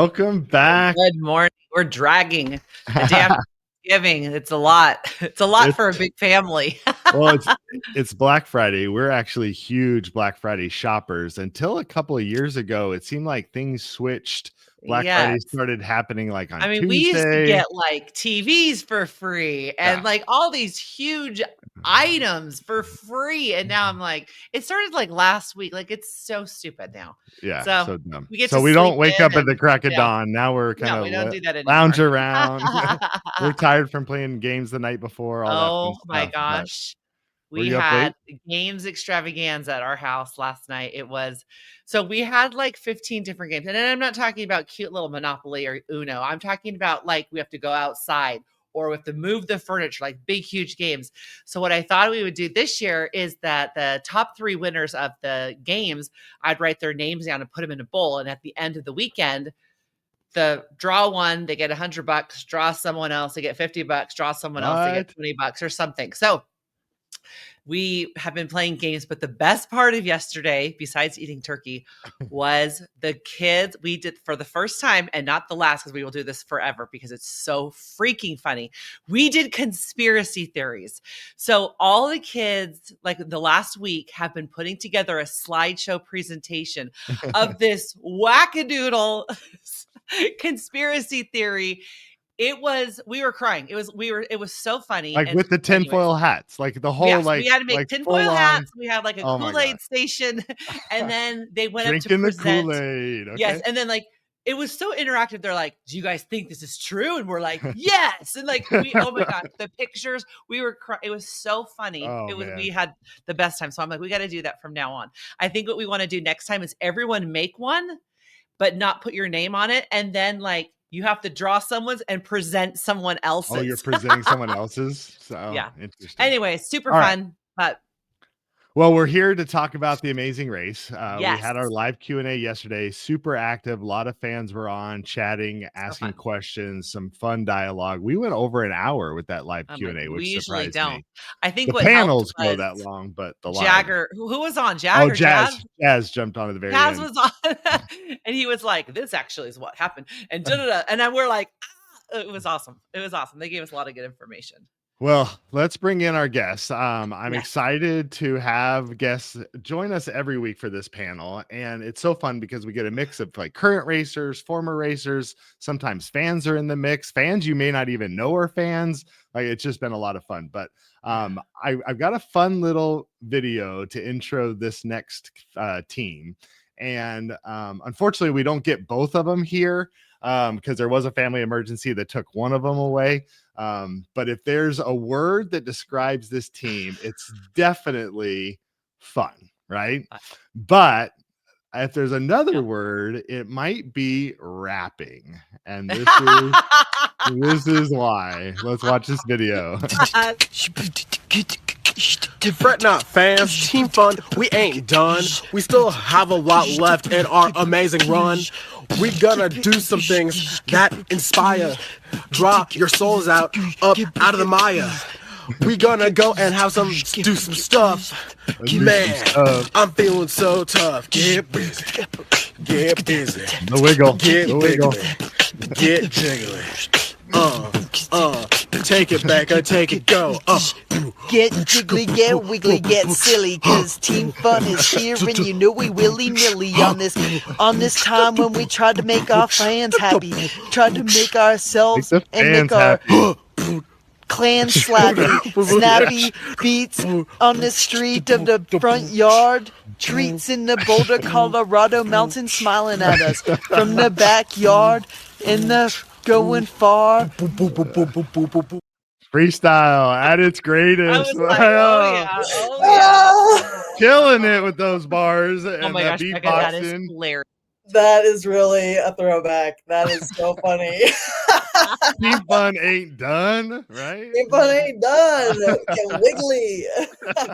Welcome back. Good morning. We're dragging the damn Thanksgiving. It's a lot. It's a lot for a big family. Well, it's Black Friday. We're actually huge Black Friday shoppers. Until a couple of years ago, it seemed like things switched. Black Friday started happening like on Tuesday. We used to get like TVs for free and like all these huge items for free. And now I'm like, it started like last week. Like it's so stupid now. Yeah, so dumb. We don't wake up at the crack of dawn. Now we're kind of we don't do that anymore. Lounge around. We're tired from playing games the night before. All that my gosh. We had games extravaganza at our house last night. So we had like 15 different games. And I'm not talking about cute little Monopoly or Uno. I'm talking about like we have to go outside or we have to move the furniture, like big, huge games. So what I thought we would do this year is that the top 3 winners of the games, I'd write their names down and put them in a bowl. And at the end of the weekend, the draw one, they get $100, draw someone else, they get $50, draw someone else, they get $20 or something. So we have been playing games, but the best part of yesterday, besides eating turkey, was the kids. We did for the first time, and not the last, because we will do this forever because it's so freaking funny. We did conspiracy theories. So all the kids, like the last week, have been putting together a slideshow presentation of this wackadoodle conspiracy theory. We were crying. It was so funny. Like with the tinfoil hats, like the whole, we had to make tinfoil hats. We had like a Kool-Aid station. And then they went up to present. The Kool-Aid. Okay. Yes. And then like, it was so interactive. They're like, do you guys think this is true? And we're like, yes. And like, oh my God, the pictures, we were crying. It was so funny. We had the best time. So I'm like, we got to do that from now on. I think what we want to do next time is everyone make one, but not put your name on it. And then like, you have to draw someone's and present someone else's. Oh, you're presenting someone else's? So, yeah. Interesting. Anyway, super fun. But well, we're here to talk about the Amazing Race. Yes. We had our live Q&A yesterday. Super active. A lot of fans were on, chatting, asking questions, some fun dialogue. We went over an hour with that live Q&A, which we surprised usually don't. me. I think the what panels go that long, but the Jagger, who was on? Jagger? Jazz jumped on at the very end. Jazz was on, and he was like, "This actually is what happened," and and then we're like, "It was awesome! It was awesome!" They gave us a lot of good information. Well, let's bring in our guests. I'm excited to have guests join us every week for this panel. And it's so fun because we get a mix of like current racers, former racers. Sometimes fans are in the mix. Fans you may not even know are fans. Like, it's just been a lot of fun. But I've got a fun little video to intro this next team. And unfortunately, we don't get both of them here because there was a family emergency that took one of them away. But if there's a word that describes this team, it's definitely fun, right? But if there's another word, it might be rapping. And this is why. Let's watch this video. Fret not, fans. Team Fun, we ain't done. We still have a lot left in our amazing run. We gonna do some things that inspire. Draw your souls out of the mire. We gonna go and do some stuff. Man, I'm feeling so tough. Get busy. Get busy. The wiggle. Get the wiggle. Get jiggly. Take it back, take it, go. Get jiggly, get wiggly, get silly, cause Team Fun is here and you know we willy-nilly on this time when we tried to make our fans happy, tried to make ourselves and make our clan slappy, snappy beats on the street of the front yard, treats in the Boulder, Colorado mountain smiling at us from the backyard in the going far. Freestyle at its greatest. Like, oh yeah. Killing it with those bars and my gosh, Becca, that is hilarious. That is really a throwback. That is so funny. Team Fun ain't done, right? Team Fun ain't done. Get wiggly.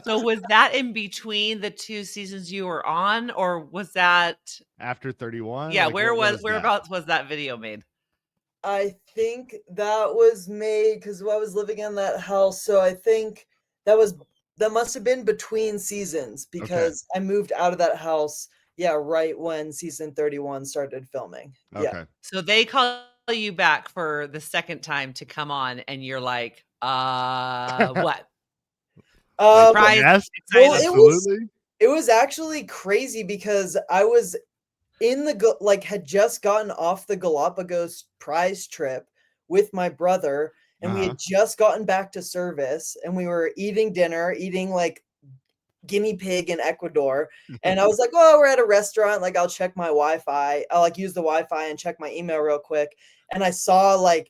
So was that in between the 2 seasons you were on, or was that after 31? Yeah, like, whereabouts was that video made? I think that was made because I was living in that house. So I think that must have been between seasons because I moved out of that house right when season 31 started filming. Okay. Yeah. So they call you back for the second time to come on, and you're like, what? Surprise, Yes, excited. Well, absolutely. it was actually crazy because I was in the had just gotten off the Galapagos prize trip with my brother, and we had just gotten back to service, and we were eating dinner, eating like guinea pig in Ecuador, and I was like, oh, we're at a restaurant, like I'll check my Wi-Fi, I'll like use the Wi-Fi and check my email real quick, and I saw like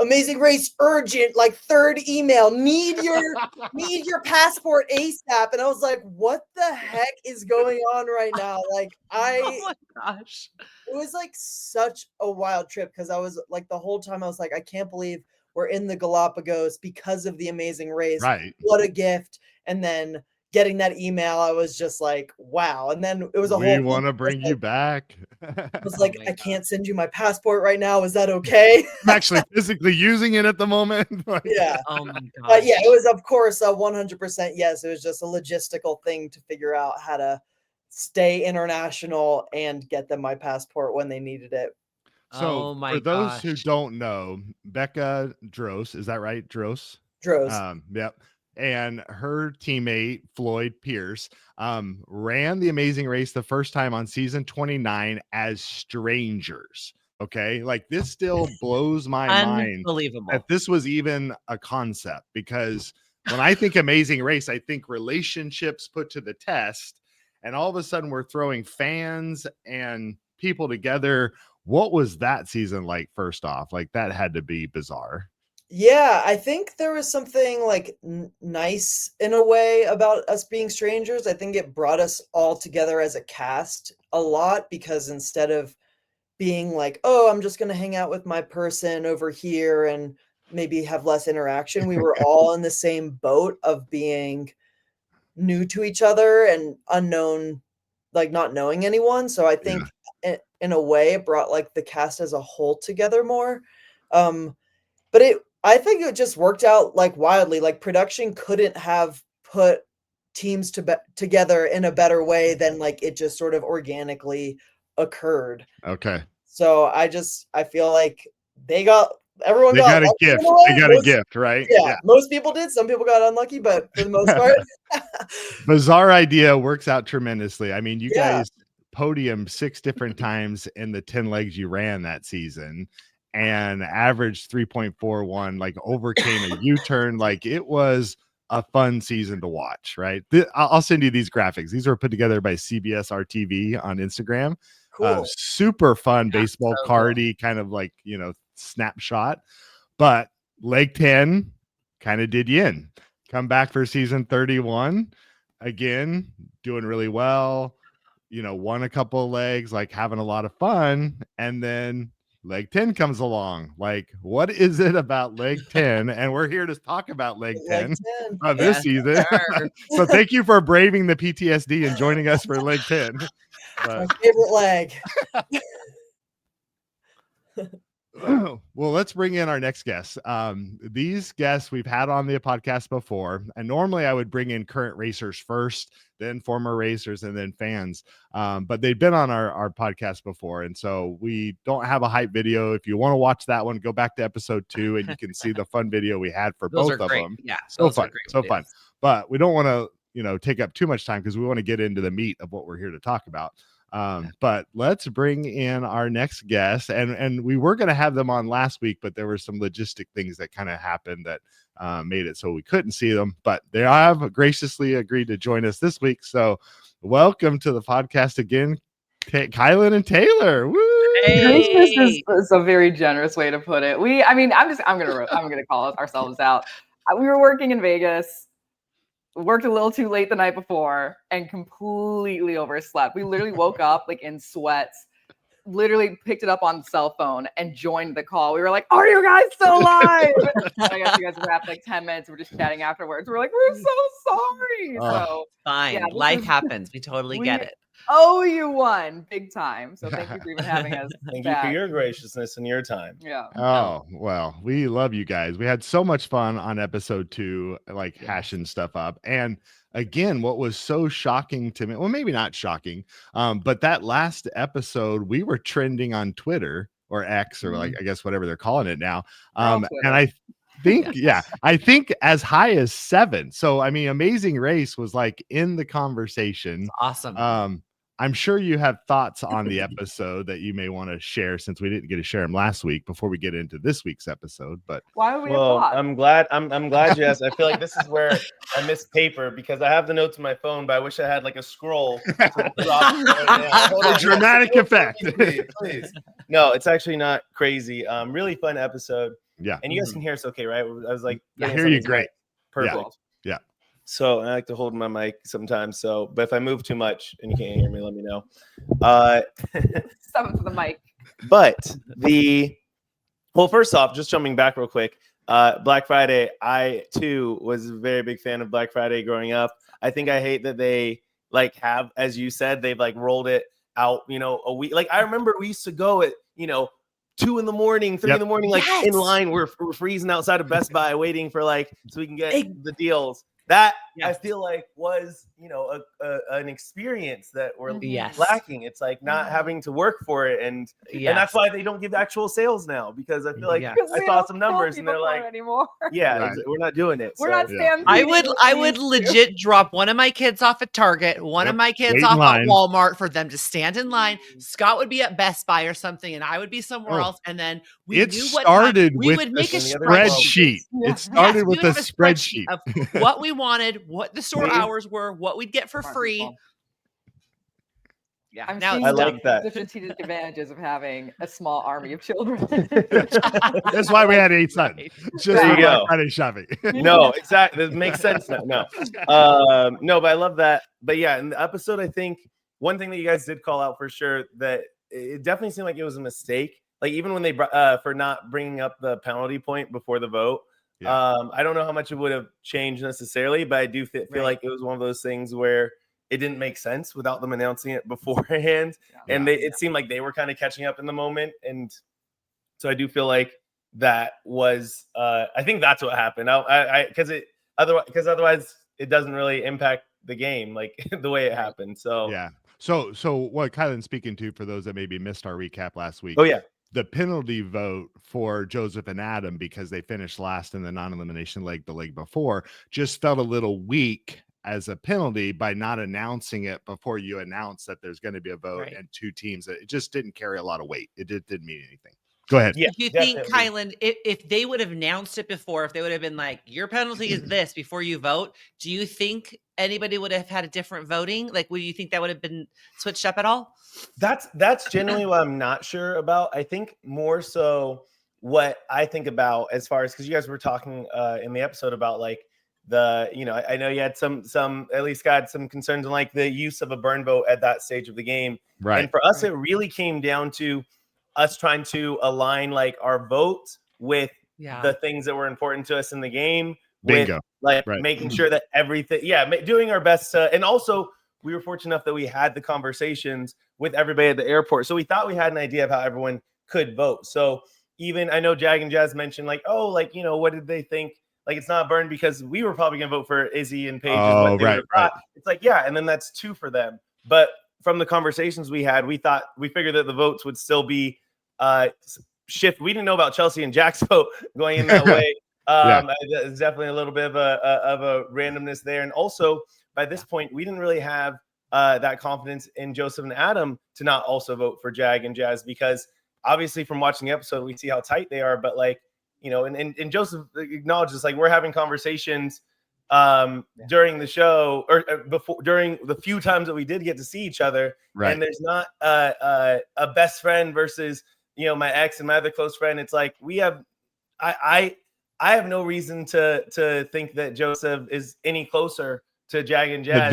Amazing Race urgent, like third email, need your passport ASAP, and I was like, what the heck is going on right now? Like Oh my gosh. it was like such a wild trip because I was like the whole time I was like, I can't believe we're in the Galapagos because of the Amazing Race. Right. What a gift. And then getting that email, I was just like, wow. And then it was a whole We want to bring you back. I was Oh like, my I God. can't send you my passport right now. Is that okay? I'm actually physically using it at the moment. Like, Yeah. Oh my gosh. But yeah, it was of course a 100% yes. It was just a logistical thing to figure out how to stay international and get them my passport when they needed it. So Oh my for those who gosh. don't know, Becca DROZ, is that right? DROZ? DROZ. Yep. And her teammate Floyd Pierce ran the Amazing Race the first time on season 29 as strangers. Okay, like this still blows my mind Unbelievable. that this was even a concept, because when I think Amazing Race, I think relationships put to the test, and all of a sudden we're throwing fans and people together. What was that season like? First off, like that had to be bizarre. Yeah, I think there was something like nice in a way about us being strangers. I think it brought us all together as a cast a lot because instead of being like, oh, I'm just going to hang out with my person over here and maybe have less interaction, we were all in the same boat of being new to each other and unknown, like not knowing anyone. So I think in a way it brought like the cast as a whole together more. But I think it just worked out like wildly. Like production couldn't have put teams together in a better way than like it just sort of organically occurred. Okay. So I feel like everyone They got a lucky in gift. a way. They got a gift, right? Yeah, most people did. Some people got unlucky, but for the most part, Bizarre idea works out tremendously. I mean, you Yeah. guys podiumed 6 different times in the 10 legs you ran that season and averaged 3.41, like overcame a U-turn. Like it was a fun season to watch, right? I'll send you these graphics. These were put together by CBS RTV on Instagram. cool. Super fun baseball so cool. cardy kind of like, snapshot. But leg 10 kind of did you in. Come back for season 31 again, doing really well, won a couple of legs, like having a lot of fun, and then leg 10 comes along. Like, what is it about leg 10? And we're here to talk about leg 10 of this Yes, season. sir. So thank you for braving the PTSD and joining us for leg 10. My favorite leg. Well, let's bring in our next guest. These guests we've had on the podcast before, and normally I would bring in current racers first, then former racers, and then fans. But they've been on our podcast before, and so we don't have a hype video. If you want to watch that one, go back to episode 2, and you can see the fun video we had for Those both are of great. them. Yeah, So those are fun, great so videos. fun. But we don't want to, take up too much time because we want to get into the meat of what we're here to talk about. But let's bring in our next guest, and we were going to have them on last week, but there were some logistic things that kind of happened that made it so we couldn't see them, but they have graciously agreed to join us this week. So welcome to the podcast again, Kyland and Taylor. Woo! Hey. Is a very generous way to put it. I'm gonna call ourselves out. We were working in Vegas, worked a little too late the night before, and completely overslept. We literally woke up like in sweats, literally picked it up on the cell phone and joined the call. We were like, are you guys still live? And I guess you guys wrapped like 10 minutes. We're just chatting afterwards. We're like, we're so sorry. So Fine. yeah, Life happens. We totally get it. owe you one big time. So thank you for even having us. Thank you for your graciousness and your time. Yeah. Oh, well, we love you guys. We had so much fun on episode 2, like hashing stuff up. And again, what was so shocking to me, well, maybe not shocking, but that last episode, we were trending on Twitter or X or like, I guess, whatever they're calling it now. And I think, I think as high as 7. So, I mean, Amazing Race was like in the conversation. Awesome. I'm sure you have thoughts on the episode that you may want to share, since we didn't get to share them last week before we get into this week's episode. But why would we applaud? I'm glad you asked. I feel like this is where I missed paper, because I have the notes on my phone, but I wish I had like a scroll to drop a dramatic effect. Please. No, it's actually not crazy. Really fun episode. Yeah. And you guys can hear us okay, right? I was like, I hear you great. Perfect. Yeah. So I like to hold my mic sometimes. So, but if I move too much and you can't hear me, let me know. Stop it for the mic. But first off, just jumping back real quick, Black Friday, I too was a very big fan of Black Friday growing up. I think I hate that they like have, as you said, they've like rolled it out, a week. Like I remember we used to go at, 2 in the morning, 3 in the morning, like in line. We're freezing outside of Best Buy waiting for so we can get the deals. That I feel like was, an experience that we're lacking. It's like not having to work for it. And that's why they don't give actual sales now, because I feel like I saw some numbers and they're like, anymore. We're not doing it. We're not standing. I would legit drop one of my kids off at Target, one of my kids off at Walmart for them to stand in line. Scott would be at Best Buy or something, and I would be somewhere else. And then we would make a spreadsheet. It started with a spreadsheet of what we wanted, what the store hours were, what we'd get for free. Yeah, I like that. The strategic advantages of having a small army of children. That's why we had 8 sons. Just there you go. Friday shopping. No, exactly. That makes sense now. No, no, but I love that. But yeah, in the episode, I think one thing that you guys did call out for sure, that it definitely seemed like it was a mistake. Like even when they for not bringing up the penalty point before the vote. I don't know how much it would have changed necessarily, but I do feel like it was one of those things where it didn't make sense without them announcing it beforehand. And it seemed like they were kind of catching up in the moment. And so I do feel like that was, I think that's what happened. Because otherwise it doesn't really impact the game like the way it happened. So yeah. So what Kylan's speaking to, for those that maybe missed our recap last week. Oh yeah. The penalty vote for Joseph and Adam, because they finished last in the non-elimination leg the leg before, just felt a little weak as a penalty by not announcing it before you announce that there's going to be a vote and 2 teams. It just didn't carry a lot of weight. It didn't mean anything. Go ahead. Yeah, do you think, Kylan, if they would have announced it before, if they would have been like, your penalty is this before you vote, do you think anybody would have had a different voting? Like, would you think that would have been switched up at all? That's generally what I'm not sure about. I think more so what I think about as far as, because you guys were talking in the episode about like the, I know you had some at least got some concerns on like the use of a burn vote at that stage of the game. Right. And for us, it really came down to us trying to align like our votes with the things that were important to us in the game. Bingo. With, like making sure that everything, doing our best to, and also we were fortunate enough that we had the conversations with everybody at the airport. So we thought we had an idea of how everyone could vote. So even I know Jag and Jazz mentioned like, what did they think? Like, it's not burned because we were probably going to vote for Izzy and Paige. Oh, right. It's like, and then that's 2 for them. But from the conversations we had, we figured that the votes would still be shift. We didn't know about Chelsea and Jack's vote going in that way. It's definitely a little bit of a randomness there. And also by this point, we didn't really have that confidence in Joseph and Adam to not also vote for Jag and Jazz, because obviously from watching the episode, we see how tight they are. But like, and Joseph acknowledges like we're having conversations during the show or before, during the few times that we did get to see each other. Right. And there's not a best friend versus, my ex and my other close friend. It's like I have no reason to think that Joseph is any closer to Jag and Jazz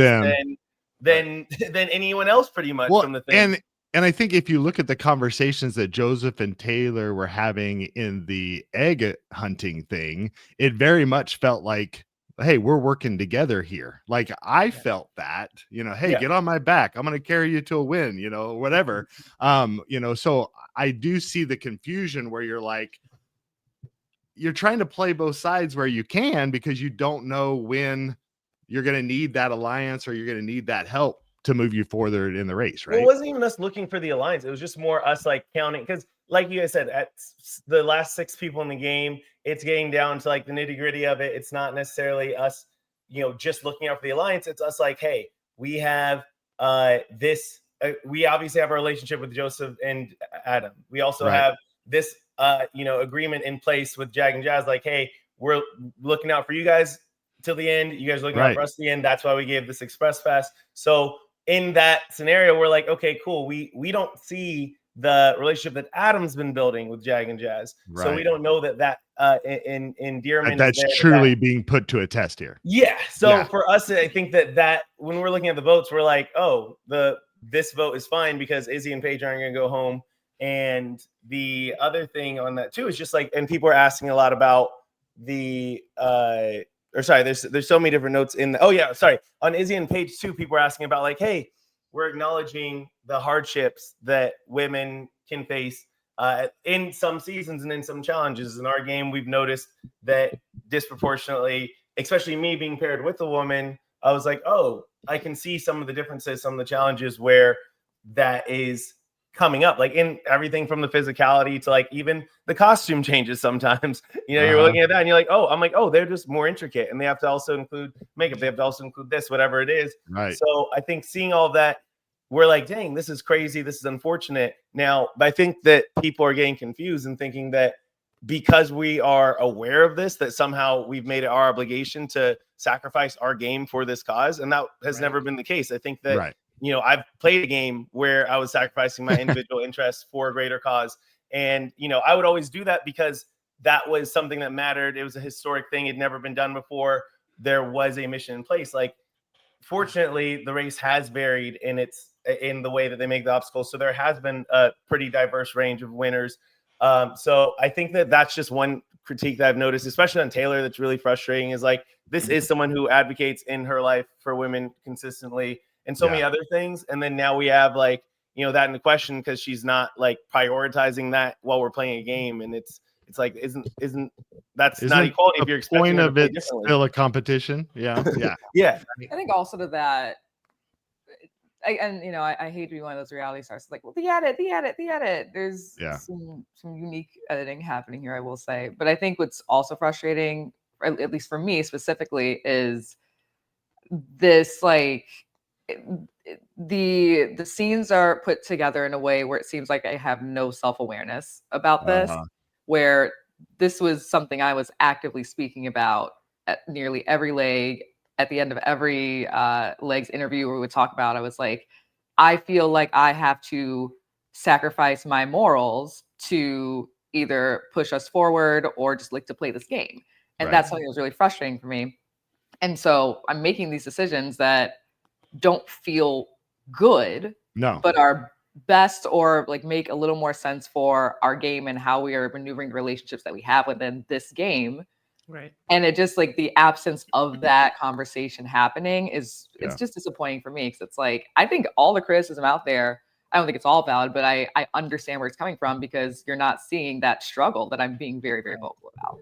than anyone else pretty much from the thing. And I think if you look at the conversations that Joseph and Taylor were having in the egg hunting thing, it very much felt like hey, we're working together here. Like I felt that, hey, Yeah. get on my back. I'm going to carry you to a win, whatever. So I do see the confusion where you're like, you're trying to play both sides where you can, because you don't know when you're going to need that alliance or you're going to need that help to move you forward in the race, Well, it right? wasn't even us looking for the alliance. It was just more us like counting, because like you guys said, at the last 6 people in the game, it's getting down to like the nitty gritty of it. It's not necessarily us, just looking out for the alliance. It's us like, hey, we have this. We obviously have a relationship with Joseph and Adam. We also Right. have this, agreement in place with Jag and Jazz. Like, hey, we're looking out for you guys till the end. You guys are looking out Right. for us at the end. That's why we gave this express pass. So in that scenario, we're like, okay, cool. We don't see the relationship that Adam's been building with Jag and Jazz, so we Right. don't know that endearment That's is there. truly being put to a test here. Yeah. So Yeah. for us, I think that when we're looking at the votes, we're like, oh, this vote is fine because Izzy and Paige aren't going to go home. And the other thing on that too is just like, and people are asking a lot about the there's so many different notes in on Izzy and Paige too. People are asking about like, hey, we're acknowledging the hardships that women can face in some seasons and in some challenges. In our game, we've noticed that disproportionately, especially me being paired with a woman, I was like, oh, I can see some of the differences, some of the challenges where that is coming up, like in everything from the physicality to like even the costume changes sometimes. You're looking at that and you're like, oh, I'm like, oh, they're just more intricate, and they have to also include makeup, they have to also include this, whatever it is. Right. So I think seeing all that, we're like, dang, this is crazy, this is unfortunate. Now, I think that people are getting confused and thinking that because we are aware of this, that somehow we've made it our obligation to sacrifice our game for this cause, and that has never been the case. I think that I've played a game where I was sacrificing my individual interests for a greater cause. And, I would always do that because that was something that mattered. It was a historic thing. It had never been done before. There was a mission in place. Like, fortunately, the race has varied in the way that they make the obstacles. So there has been a pretty diverse range of winners. So I think that that's just one critique that I've noticed, especially on Taylor, that's really frustrating, is like, this is someone who advocates in her life for women consistently and so many other things. And then now we have like, that in the question because she's not like prioritizing that while we're playing a game. And it's like, isn't not equality if you're expecting point her to of play it differently. still a competition. Yeah. I think also to that, I hate to be one of those reality stars. Like, well, the edit. There's some unique editing happening here, I will say. But I think what's also frustrating, at least for me specifically, is this like the scenes are put together in a way where it seems like I have no self-awareness about this, where this was something I was actively speaking about at nearly every leg. At the end of every legs interview where we would talk about, I was like, I feel like I have to sacrifice my morals to either push us forward or just like to play this game. And that's something that was really frustrating for me. And so I'm making these decisions that don't feel good, but are best or like make a little more sense for our game and how we are maneuvering the relationships that we have within this game. Right. And it just like the absence of that conversation happening it's just disappointing for me, because it's like, I think all the criticism out there, I don't think it's all valid, but I understand where it's coming from, because you're not seeing that struggle that I'm being very, very vocal about.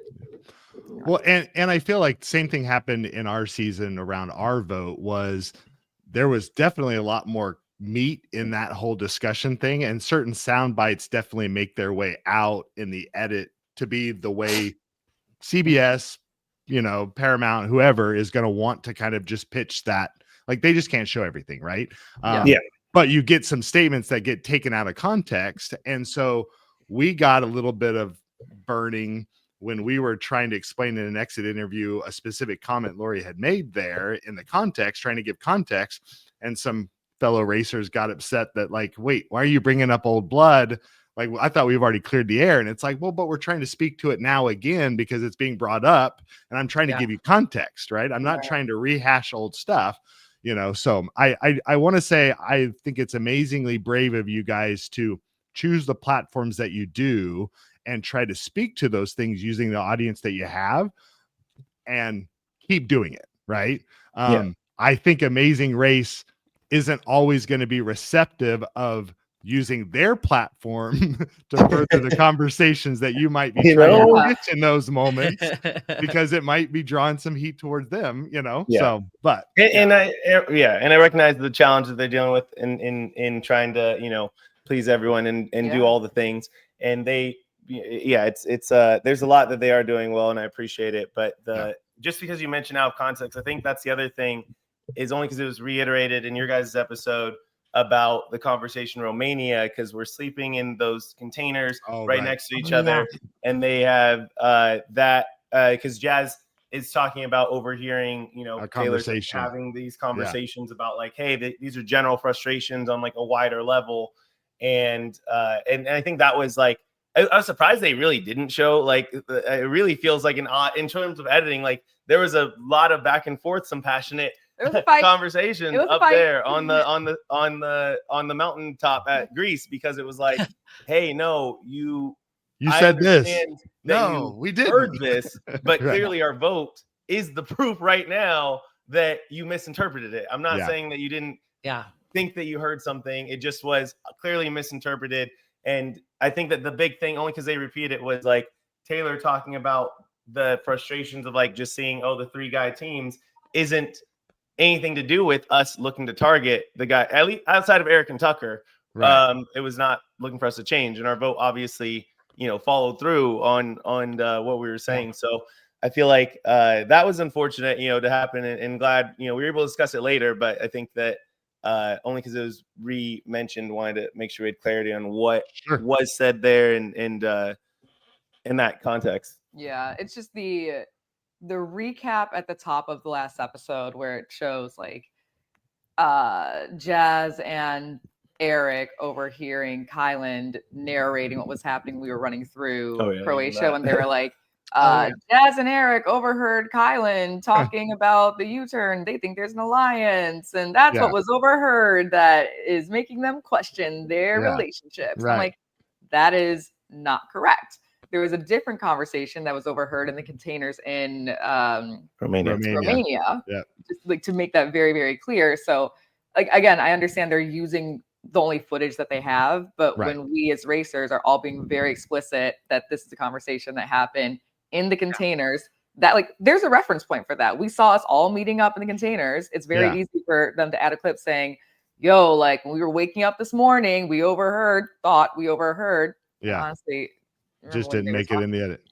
Well, and I feel like same thing happened in our season around our vote. There was definitely a lot more meat in that whole discussion thing, and certain sound bites definitely make their way out in the edit to be the way CBS, Paramount, whoever is going to want to kind of just pitch that. Like, they just can't show everything, right? But you get some statements that get taken out of context. And so we got a little bit of burning when we were trying to explain in an exit interview a specific comment Lori had made there in the context, trying to give context. And some fellow racers got upset that like, wait, why are you bringing up old blood? Like, I thought we've already cleared the air. And it's like, well, but we're trying to speak to it now again because it's being brought up and I'm trying to give you context, right? I'm not trying to rehash old stuff, So I want to say, I think it's amazingly brave of you guys to choose the platforms that you do and try to speak to those things using the audience that you have, and keep doing it, right? Yeah. I think Amazing Race isn't always going to be receptive of using their platform to further the conversations that you might be trying to pitch in those moments, because it might be drawing some heat towards them, So, but and I recognize the challenge that they're dealing with in trying to please everyone and do all the things, and it's there's a lot that they are doing well, and I appreciate it, but just because you mentioned out of context, I think that's the other thing, is only because it was reiterated in your guys' episode about the conversation Romania, because we're sleeping in those containers next to each other, and they have that because Jazz is talking about overhearing Taylor's having these conversations about like, hey, these are general frustrations on like a wider level, and I think that was like, I was surprised they really didn't show, like, it really feels like an odd, in terms of editing, like there was a lot of back and forth, some passionate conversations up there on the mountaintop at Greece, because it was like, hey, no, you said this. No, we didn't heard this, but clearly our vote is the proof right now that you misinterpreted it. I'm not saying that you didn't think that you heard something. It just was clearly misinterpreted. And I think that the big thing, only because they repeat it, was like Taylor talking about the frustrations of like just seeing, the 3-guy teams isn't anything to do with us looking to target the guy, at least outside of Eric and Tucker. It was not looking for us to change, and our vote obviously followed through on what we were saying. So I feel like that was unfortunate to happen, and glad we were able to discuss it later, but I think that only because it was re-mentioned, wanted to make sure we had clarity on what was said there and in that context. Yeah, it's just the recap at the top of the last episode where it shows like Jazz and Eric overhearing Kyland narrating what was happening. We were running through Croatia, and they were like, Jazz and Eric overheard Kyland talking about the U-turn. They think there's an alliance, and that's what was overheard that is making them question their relationships. I'm like, that is not correct. There was a different conversation that was overheard in the containers in Romania. Just like to make that very, very clear. So, like, again, I understand they're using the only footage that they have, but when we as racers are all being very explicit that this is a conversation that happened in the containers, that like there's a reference point for that. We saw us all meeting up in the containers. It's very easy for them to add a clip saying, yo, like when we were waking up this morning, we thought we overheard. Honestly, just didn't make it in the edit.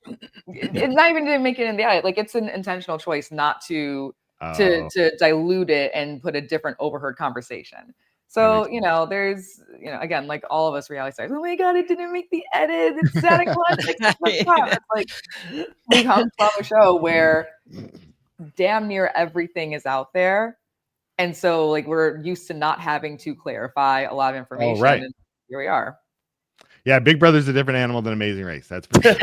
It's not even didn't make it in the edit. Like it's an intentional choice not to dilute it and put a different overheard conversation. So, there's, again, like all of us reality stars, oh my God, it didn't make the edit. It's out of context. It's like we come from a show where damn near everything is out there. And so like we're used to not having to clarify a lot of information. And here we are. Yeah, Big Brother's a different animal than Amazing Race. That's for sure.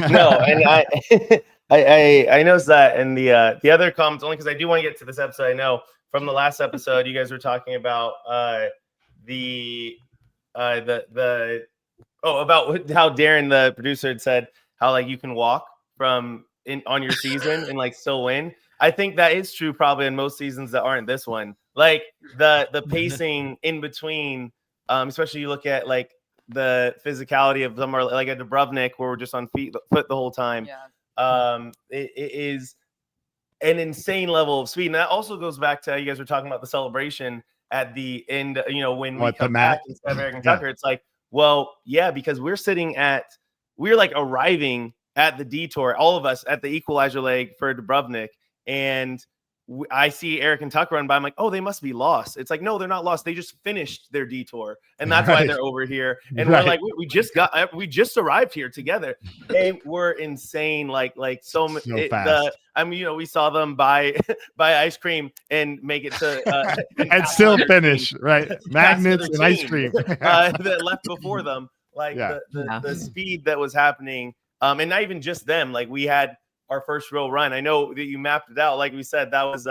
No, and I noticed that, and the other comments, only because I do want to get to this episode. I know from the last episode, you guys were talking about about how Darren, the producer, had said how like you can walk on your season and like still win. I think that is true probably in most seasons that aren't this one. Like the pacing in between, especially you look at like the physicality of somewhere like a Dubrovnik where we're just on foot the whole time. It is an insane level of speed. And that also goes back to, you guys were talking about the celebration at the end, when we come back instead of Eric and Tucker, it's like, well, yeah, because we're like arriving at the detour, all of us at the equalizer leg for Dubrovnik. And I see Eric and Tucker run by. I'm like, oh, they must be lost. It's like, no, they're not lost. They just finished their detour, and that's why they're over here. And we're like, we just arrived here together. They were insane, like so fast. We saw them buy ice cream and make it to and still finish magnets and ice cream that left before them. Like the speed that was happening, and not even just them. Like we had our first real run. I know that you mapped it out. Like we said, that was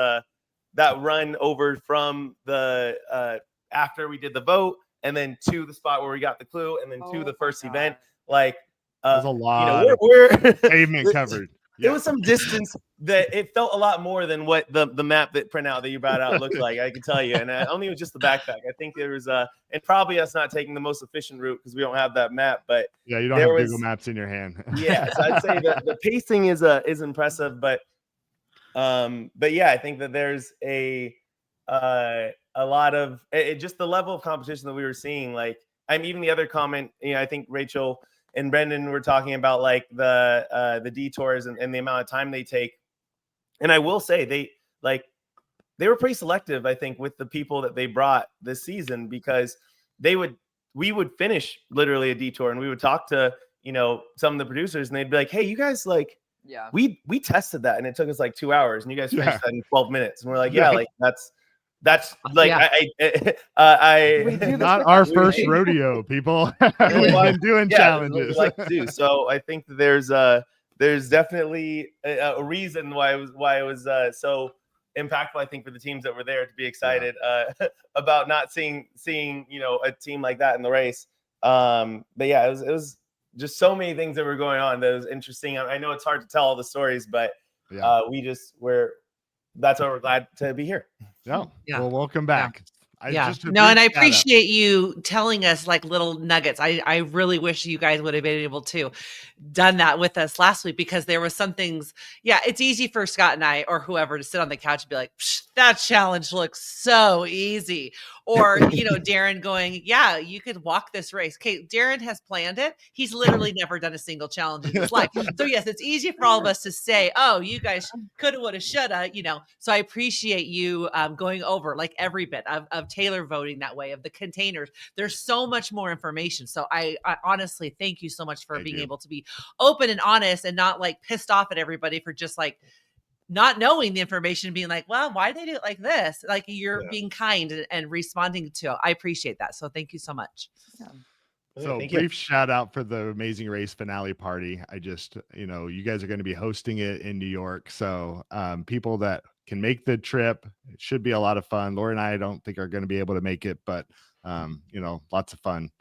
that run over from the after we did the vote, and then to the spot where we got the clue, and then to the first event. Like there's a lot. We're pavement covered. There was some distance that it felt a lot more than what the map that printout that you brought out looked like. I can tell you, and I only was just the backpack. I think there was and probably us not taking the most efficient route because we don't have that map. But yeah, you don't have Google Maps in your hand. Yeah, so I'd say the pacing is impressive, but yeah, I think that there's a lot of just the level of competition that we were seeing. Like, even the other comment, I think Rachel and Brendan were talking about like the detours and the amount of time they take. And I will say they were pretty selective, I think, with the people that they brought this season, because we would finish literally a detour and we would talk to, some of the producers, and they'd be like, hey, you guys, like, yeah, we tested that and it took us like 2 hours and you guys finished that in 12 minutes. And we're like, yeah, like that's like, not our first rodeo, people. We've been doing challenges. Like to do. So I think that there's definitely a reason why it was so impactful, I think, for the teams that were there to be excited about not seeing a team like that in the race. But yeah, it was just so many things that were going on that was interesting. I know it's hard to tell all the stories, but that's why we're glad to be here. No, well, welcome back. And I appreciate you telling us like little nuggets. I really wish you guys would have been able to done that with us last week, because there was some things. Yeah, it's easy for Scott and I or whoever to sit on the couch and be like, that challenge looks so easy. Or, Darren going, yeah, you could walk this race. Okay, Darren has planned it. He's literally never done a single challenge in his life. So yes, it's easy for all of us to say, oh, you guys coulda, woulda, shoulda, So I appreciate you going over like every bit of Taylor voting that way, of the containers. There's so much more information. So I honestly thank you so much for being able to be open and honest and not like pissed off at everybody for just like not knowing the information, being like, well, why did they do it like this? Like, you're being kind and responding to it. I appreciate that. So thank you so much. So brief shout out for the Amazing Race finale party. I just, you guys are going to be hosting it in New York. So people that can make the trip, it should be a lot of fun. Laura and I don't think are going to be able to make it, but lots of fun.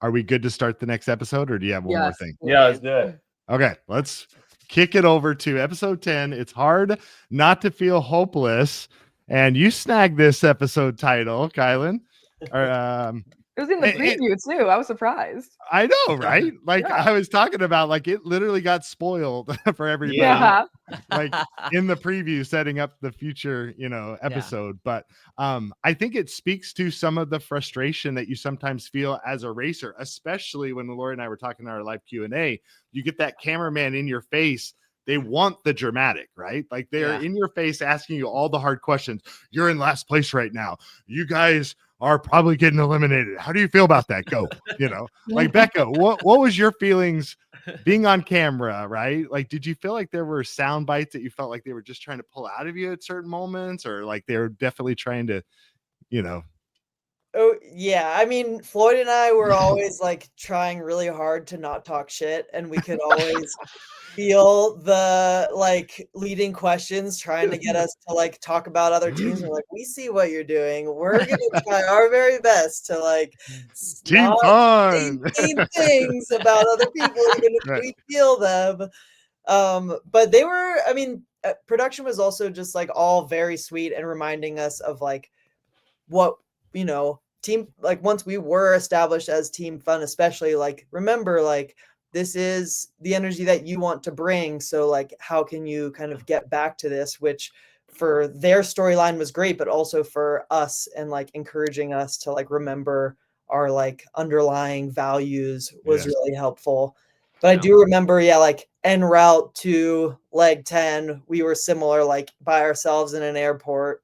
Are we good to start the next episode, or do you have one more thing? Yeah, let's do it. Okay, let's kick it over to episode 10. It's hard not to feel hopeless. And you snagged this episode title, Kyland. It was in the preview too. I was surprised. I know, right? Like I was talking about, like it literally got spoiled for everybody. Yeah. Like in the preview, setting up the future, episode. But I think it speaks to some of the frustration that you sometimes feel as a racer, especially when Laura and I were talking in our live Q&A. You get that cameraman in your face. They want the dramatic, right? Like they're in your face asking you all the hard questions. You're in last place right now. You guys are probably getting eliminated. How do you feel about that? Go, like Becca, what was your feelings being on camera, right? Like, did you feel like there were sound bites that you felt like they were just trying to pull out of you at certain moments, or like they were definitely trying to, Oh yeah. I mean, Floyd and I were always like trying really hard to not talk shit, and we could always feel the like leading questions trying to get us to like talk about other teams. We're like, we see what you're doing. We're gonna try our very best to like team fun things about other people, even if we feel them. But they were, I mean, production was also just like all very sweet and reminding us of like what, team, like once we were established as Team Fun, especially, like, remember, like, this is the energy that you want to bring. So like, how can you kind of get back to this, which for their storyline was great, but also for us and like encouraging us to like remember our like underlying values was really helpful. But I do remember, like en route to leg 10, we were similar, like by ourselves in an airport,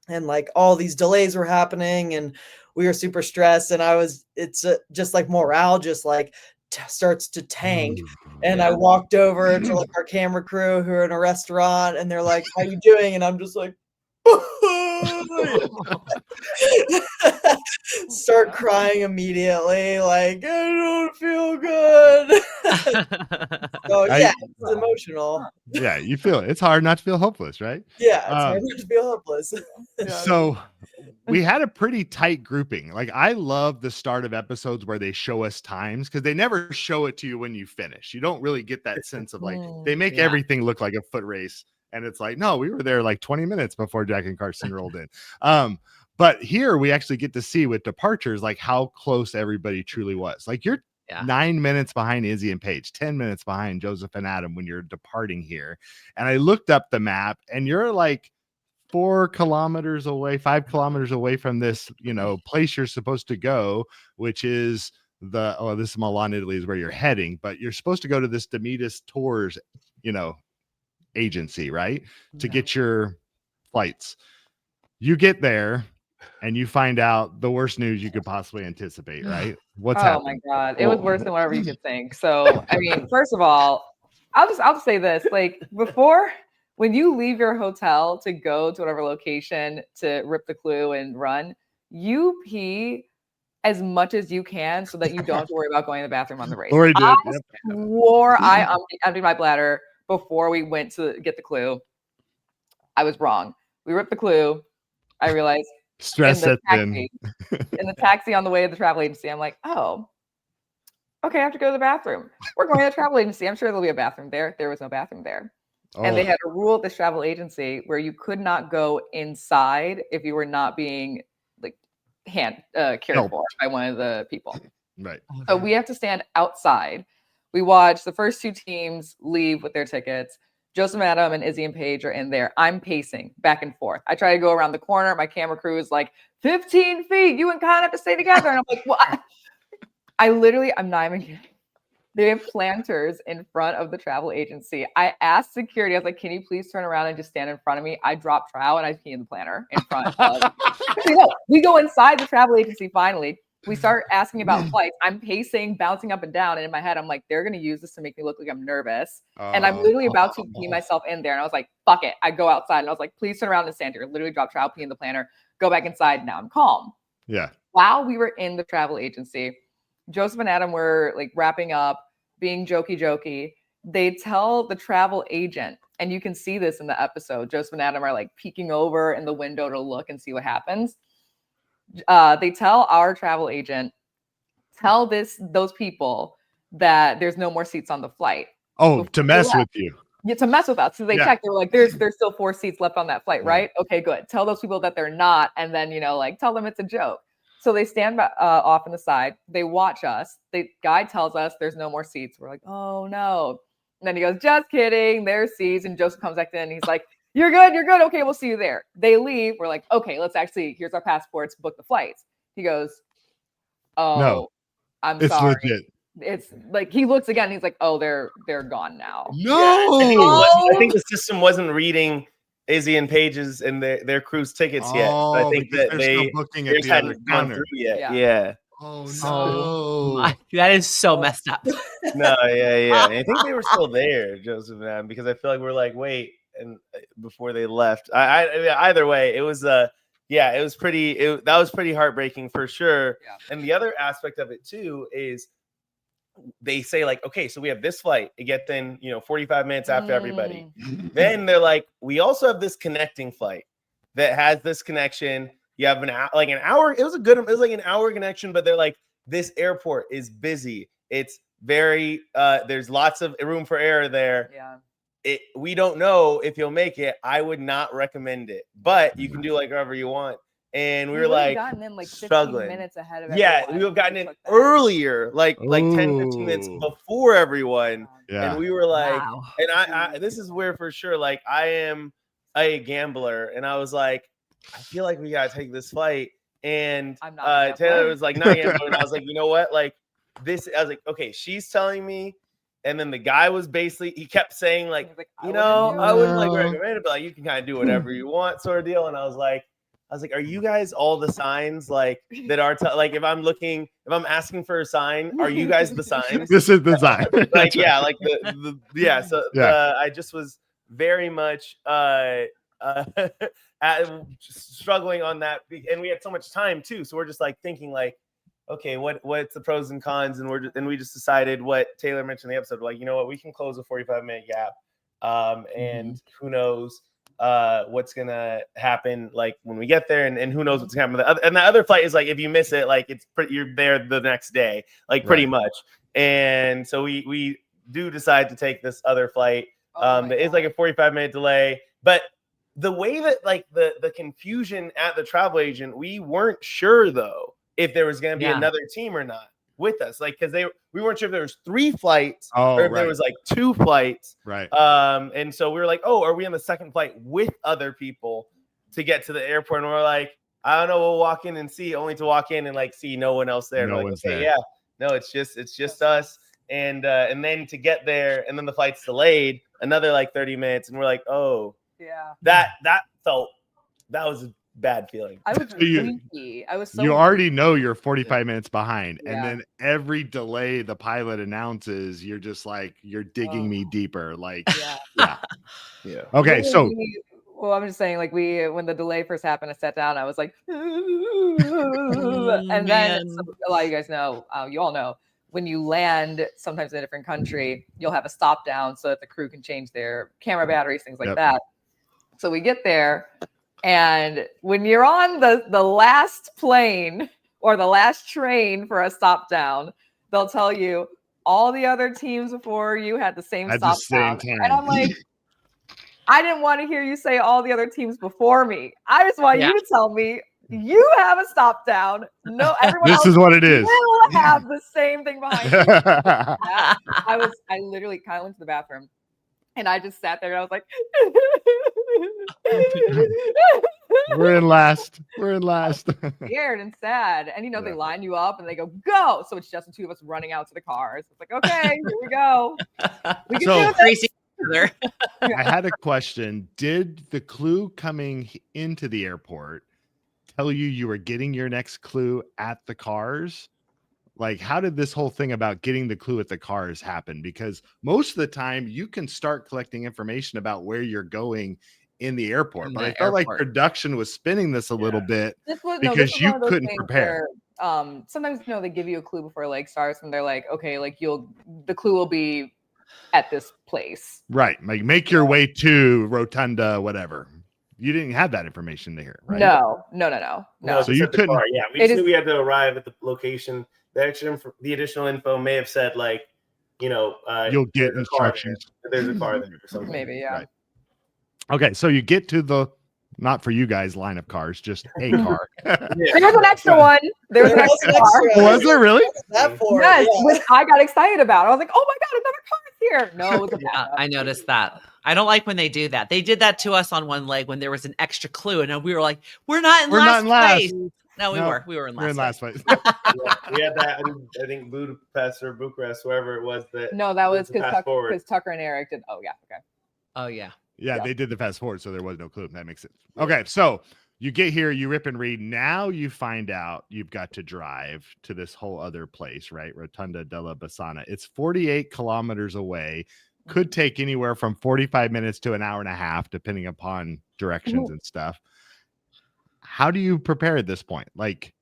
and like all these delays were happening and we were super stressed, and it's just like morale just like starts to tank. And I walked over to like our camera crew who are in a restaurant, and they're like, how you doing? And I'm just like, start crying immediately, like, I don't feel good. So yeah, it's emotional. Yeah, you feel it. It's hard not to feel hopeless, right? Yeah, it's hard not to feel hopeless. So we had a pretty tight grouping. Like, I love the start of episodes where they show us times, because they never show it to you when you finish. You don't really get that sense of like, they make Yeah. everything look like a foot race. And it's like, no, we were there like 20 minutes before Jack and Carson rolled in. But here we actually get to see with departures, like how close everybody truly was. Like, you're 9 minutes behind Izzy and Paige, 10 minutes behind Joseph and Adam when you're departing here. And I looked up the map, and you're like 4 kilometers away, 5 kilometers away from this, place you're supposed to go, which is this is Milan, Italy is where you're heading, but you're supposed to go to this Demetis Tours, agency, right? To get your flights. You get there and you find out the worst news you could possibly anticipate, right? What's happening? Oh my God. It was worse than whatever you could think. So, I mean, first of all, I'll just say this, like, before, when you leave your hotel to go to whatever location to rip the clue and run, you pee as much as you can so that you don't have to worry about going to the bathroom on the race. Lori did. I swore I emptied my bladder before we went to get the clue. I was wrong. We ripped the clue. I realized stress sets in. In the taxi on the way to the travel agency, I'm like, oh, okay, I have to go to the bathroom. We're going to the travel agency. I'm sure there'll be a bathroom there. There was no bathroom there. And they had a rule at this travel agency where you could not go inside if you were not being like cared for by one of the people. Right. So we have to stand outside. We watch the first 2 teams leave with their tickets. Joseph, Adam, and Izzy and Paige are in there. I'm pacing back and forth. I try to go around the corner. My camera crew is like, 15 feet. You and Kyland have to stay together. And I'm like, what? I'm not even kidding. They have planters in front of the travel agency. I asked security, I was like, can you please turn around and just stand in front of me? I drop trowel and I pee in the planter in front of. We go inside the travel agency finally. We start asking about flights. I'm pacing, bouncing up and down. And in my head, I'm like, they're going to use this to make me look like I'm nervous. And I'm literally about to pee myself in there. And I was like, fuck it. I go outside and I was like, please turn around and stand here. Literally drop trowel, pee in the planter, go back inside. Now I'm calm. Yeah. While we were in the travel agency, Joseph and Adam were like wrapping up, being jokey. They tell the travel agent, and you can see this in the episode, Joseph and Adam are like peeking over in the window to look and see what happens. They tell our travel agent, tell those people that there's no more seats on the flight. Oh, to mess with you. Yeah, to mess with us. So they checked. They were like, there's still 4 seats left on that flight, right? Okay, good. Tell those people that they're not, and then tell them it's a joke. So they stand off on the side. They watch us. The guy tells us there's no more seats. We're like, oh no. And then he goes, just kidding. There's seats. And Joseph comes back in and he's like, you're good. Okay, we'll see you there. They leave. We're like, okay, here's our passports, book the flights. He goes, oh, no, I'm sorry. It's legit. It's like, he looks again. And he's like, oh, they're gone now. No. I think the system wasn't reading Izzy and Paige's and their cruise tickets yet. So I think that they just hadn't gone through yet. Yeah. Oh no. Oh, that is so messed up. No, yeah. And I think they were still there, Joseph and Adam, because I feel like we're like, wait, and before they left. Either way, it was that was pretty heartbreaking for sure. Yeah. And the other aspect of it too is they say like, okay, so we have this flight. You get then 45 minutes after everybody. Then they're like, we also have this connecting flight that has this connection. You have an hour. It was like an hour connection, but they're like, this airport is busy. It's very there's lots of room for error there. Yeah. We don't know if you'll make it. I would not recommend it, but you can do like whatever you want. And we were like gotten in like 15 struggling. Minutes ahead of everyone. We would have gotten in earlier, like 10, 15 minutes before everyone. Yeah. And we were like, and I this is where for sure, like I am a gambler, and I was like, I feel like we gotta take this flight. And Taylor was like, not gambler, and I was like, you know what? Like this, I was like, okay, she's telling me. And then the guy was basically, he kept saying like, I wouldn't like recommend it, but like you can kind of do whatever you want, sort of deal. And I was like, are you guys all the signs like that are like if I'm asking for a sign, are you guys the signs? This is the sign. Like yeah, like I just was very much struggling on that, and we had so much time too. So we're just like thinking like, okay, what's the pros and cons, and we just decided what Taylor mentioned in the episode, like, you know what, we can close a 45-minute gap, and who knows. what's gonna happen like when we get there, and who knows what's gonna happen. And the other flight is like if you miss it, like you're there the next day, like pretty much. And so we do decide to take this other flight. There is like a 45-minute delay, but the way that like the confusion at the travel agent, we weren't sure though if there was gonna be another team or not with us, like because we weren't sure if there was 3 flights or if there was like 2 flights, and so we were like, oh, are we on the second flight with other people to get to the airport? And we're like, I don't know, we'll walk in and see, only to walk in and like see no one else there. No like, one's okay, there. no, it's just us. And then to get there, and then the flight's delayed another like 30 minutes, and we're like, oh that was a bad feeling. I was sleepy. I was so you already know you're 45 minutes behind, and then every delay the pilot announces, you're just like, you're digging me deeper. Like, okay, so well, I'm just saying, like when the delay first happened, I sat down, I was like, and then a lot of you guys know, you all know, when you land sometimes in a different country, you'll have a stop down so that the crew can change their camera batteries, things like that. So we get there, and when you're on the last plane or the last train for a stop down, they'll tell you all the other teams before you had the same stop down. And I'm like, I didn't want to hear you say all the other teams before me. I just want you to tell me you have a stop down. No, everyone else is what it is. Will have the same thing behind you. I literally kind of went to the bathroom, and I just sat there and I was like, we're in last. Scared and sad. And they line you up and they go. So it's just the two of us running out to the cars. It's like, okay, here we go. We can do this. I had a question. Did the clue coming into the airport tell you were getting your next clue at the cars? Like, how did this whole thing about getting the clue at the cars happen? Because most of the time you can start collecting information about where you're going in the airport. But I felt like production was spinning this a little bit because you couldn't prepare. Where, sometimes, they give you a clue before like starts, and they're like, okay, like the clue will be at this place. Right. Like make your way to Rotunda, whatever. You didn't have that information there, right? No. So you couldn't. We just knew we had to arrive at the location. The additional info may have said like, you'll get instructions. There's a car there or something. Maybe, Right. Okay, so you get to the not for you guys line of cars, just a car. There's an extra one. There's an extra car. Was there really? Yes, which I got excited about. I was like, oh my god, another car is here. No, it was I noticed that. I don't like when they do that. They did that to us on one leg when there was an extra clue, and we were like, we're not in last place. No, we were. We were in last place. We had that. I think Budapest or Bucharest, wherever it was. That was because Tucker and Eric did. Oh yeah. Okay. Oh yeah. Yeah, they did the fast forward, so there was no clue. That makes sense. Okay, so you get here, you rip and read. Now you find out you've got to drive to this whole other place, right? Rotunda della Bassana. It's 48 kilometers away. Could take anywhere from 45 minutes to an hour and a half, depending upon directions and stuff. How do you prepare at this point? Like,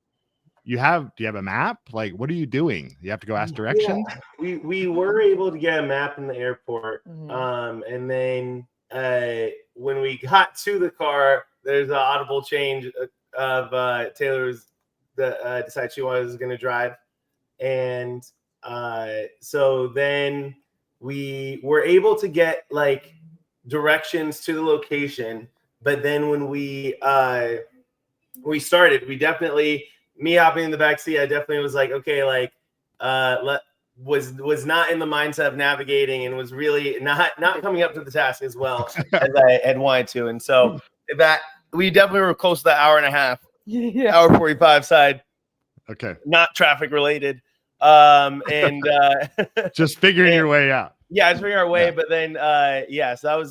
do you have a map? Like, what are you doing? You have to go ask directions? Yeah. We were able to get a map in the airport. And then when we got to the car, there's an audible change of Taylor's decided she was going to drive. And so then we were able to get like directions to the location. But then when we started, me hopping in the back seat, I definitely was like, okay, like was not in the mindset of navigating and was really not coming up to the task as well as I had wanted to. And so that we definitely were close to the hour and a half, hour 45 side. Okay. Not traffic related. And just figuring your way out. Yeah, just figuring our way. But then so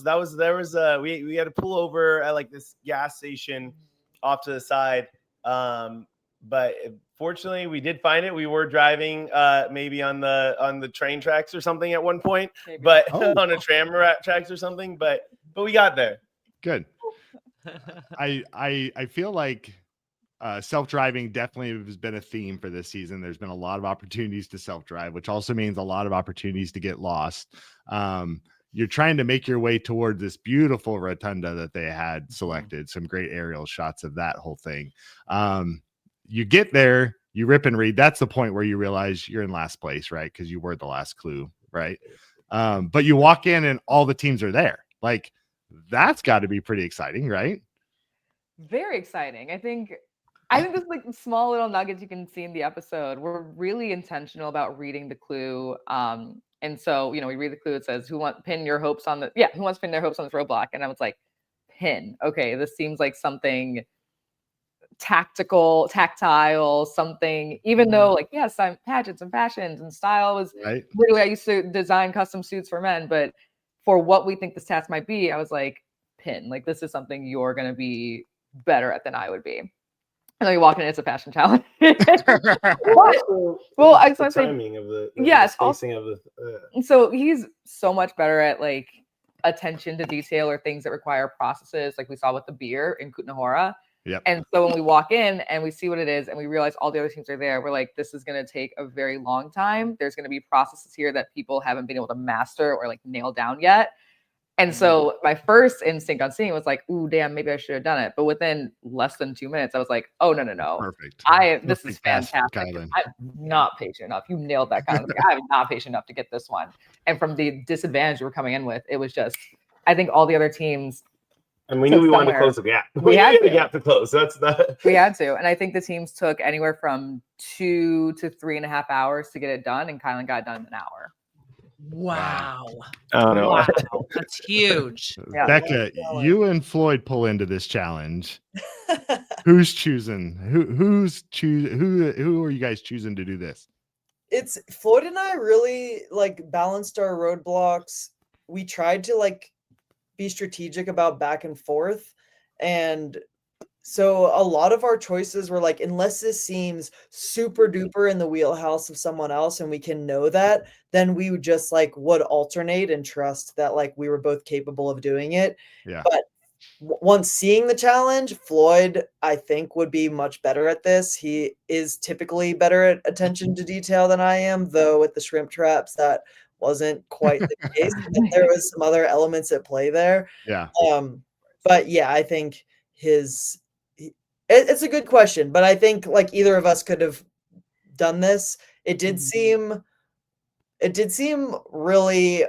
we had to pull over at like this gas station off to the side. But fortunately, we did find it. We were driving maybe on the train tracks or something at one point, but on a tram tracks or something. But we got there. Good. I feel like self-driving definitely has been a theme for this season. There's been a lot of opportunities to self-drive, which also means a lot of opportunities to get lost. you're trying to make your way toward this beautiful rotunda that they had selected. Some great aerial shots of that whole thing. You get there, you rip and read. That's the point where you realize you're in last place, right? Because you were the last clue, right? But you walk in and all the teams are there. Like, that's got to be pretty exciting, right? Very exciting. I think this like small little nuggets you can see in the episode. We're really intentional about reading the clue. And so, you know, we read the clue. It says, who wants to pin their hopes on this roadblock? And I was like, pin. Okay, this seems like something tactile, something, even though like, yes, I'm pageants and fashions and style was literally, I used to design custom suits for men, but for what we think this task might be, I was like, pin, like this is something you're going to be better at than I would be. And then you walk in, it's a fashion challenge. Well, I was timing of the spacing of the. So he's so much better at like attention to detail or things that require processes, like we saw with the beer in Kutnahora. Yep. And so when we walk in and we see what it is and we realize all the other teams are there, we're like, this is going to take a very long time. There's going to be processes here that people haven't been able to master or like nail down yet. And so my first instinct on seeing was like, ooh, damn, maybe I should have done it. But within less than 2 minutes, I was like, oh, no. Perfect. This is fantastic. I'm not patient enough. You nailed that kind of thing. I'm not patient enough to get this one. And from the disadvantage we were coming in with, it was just, I think all the other teams. And we knew we wanted to close the gap. We had the gap to close. We had to. And I think the teams took anywhere from 2 to 3.5 hours to get it done. And Kylan got it done in an hour. Wow. Oh, no. Wow. That's huge. Yeah. Becca, you and Floyd pull into this challenge. Who's choosing? Who are you guys choosing to do this? It's Floyd and I really like balanced our roadblocks. We tried to like be strategic about back and forth. And so a lot of our choices were like, unless this seems super duper in the wheelhouse of someone else and we can know that, then we would just like would alternate and trust that like we were both capable of doing it. Yeah. But once seeing the challenge, Floyd, I think, would be much better at this. He is typically better at attention to detail than I am, though with the shrimp traps, that wasn't quite the case. There was some other elements at play there. Yeah. But yeah, I think it's a good question, but I think like either of us could have done this. It did seem really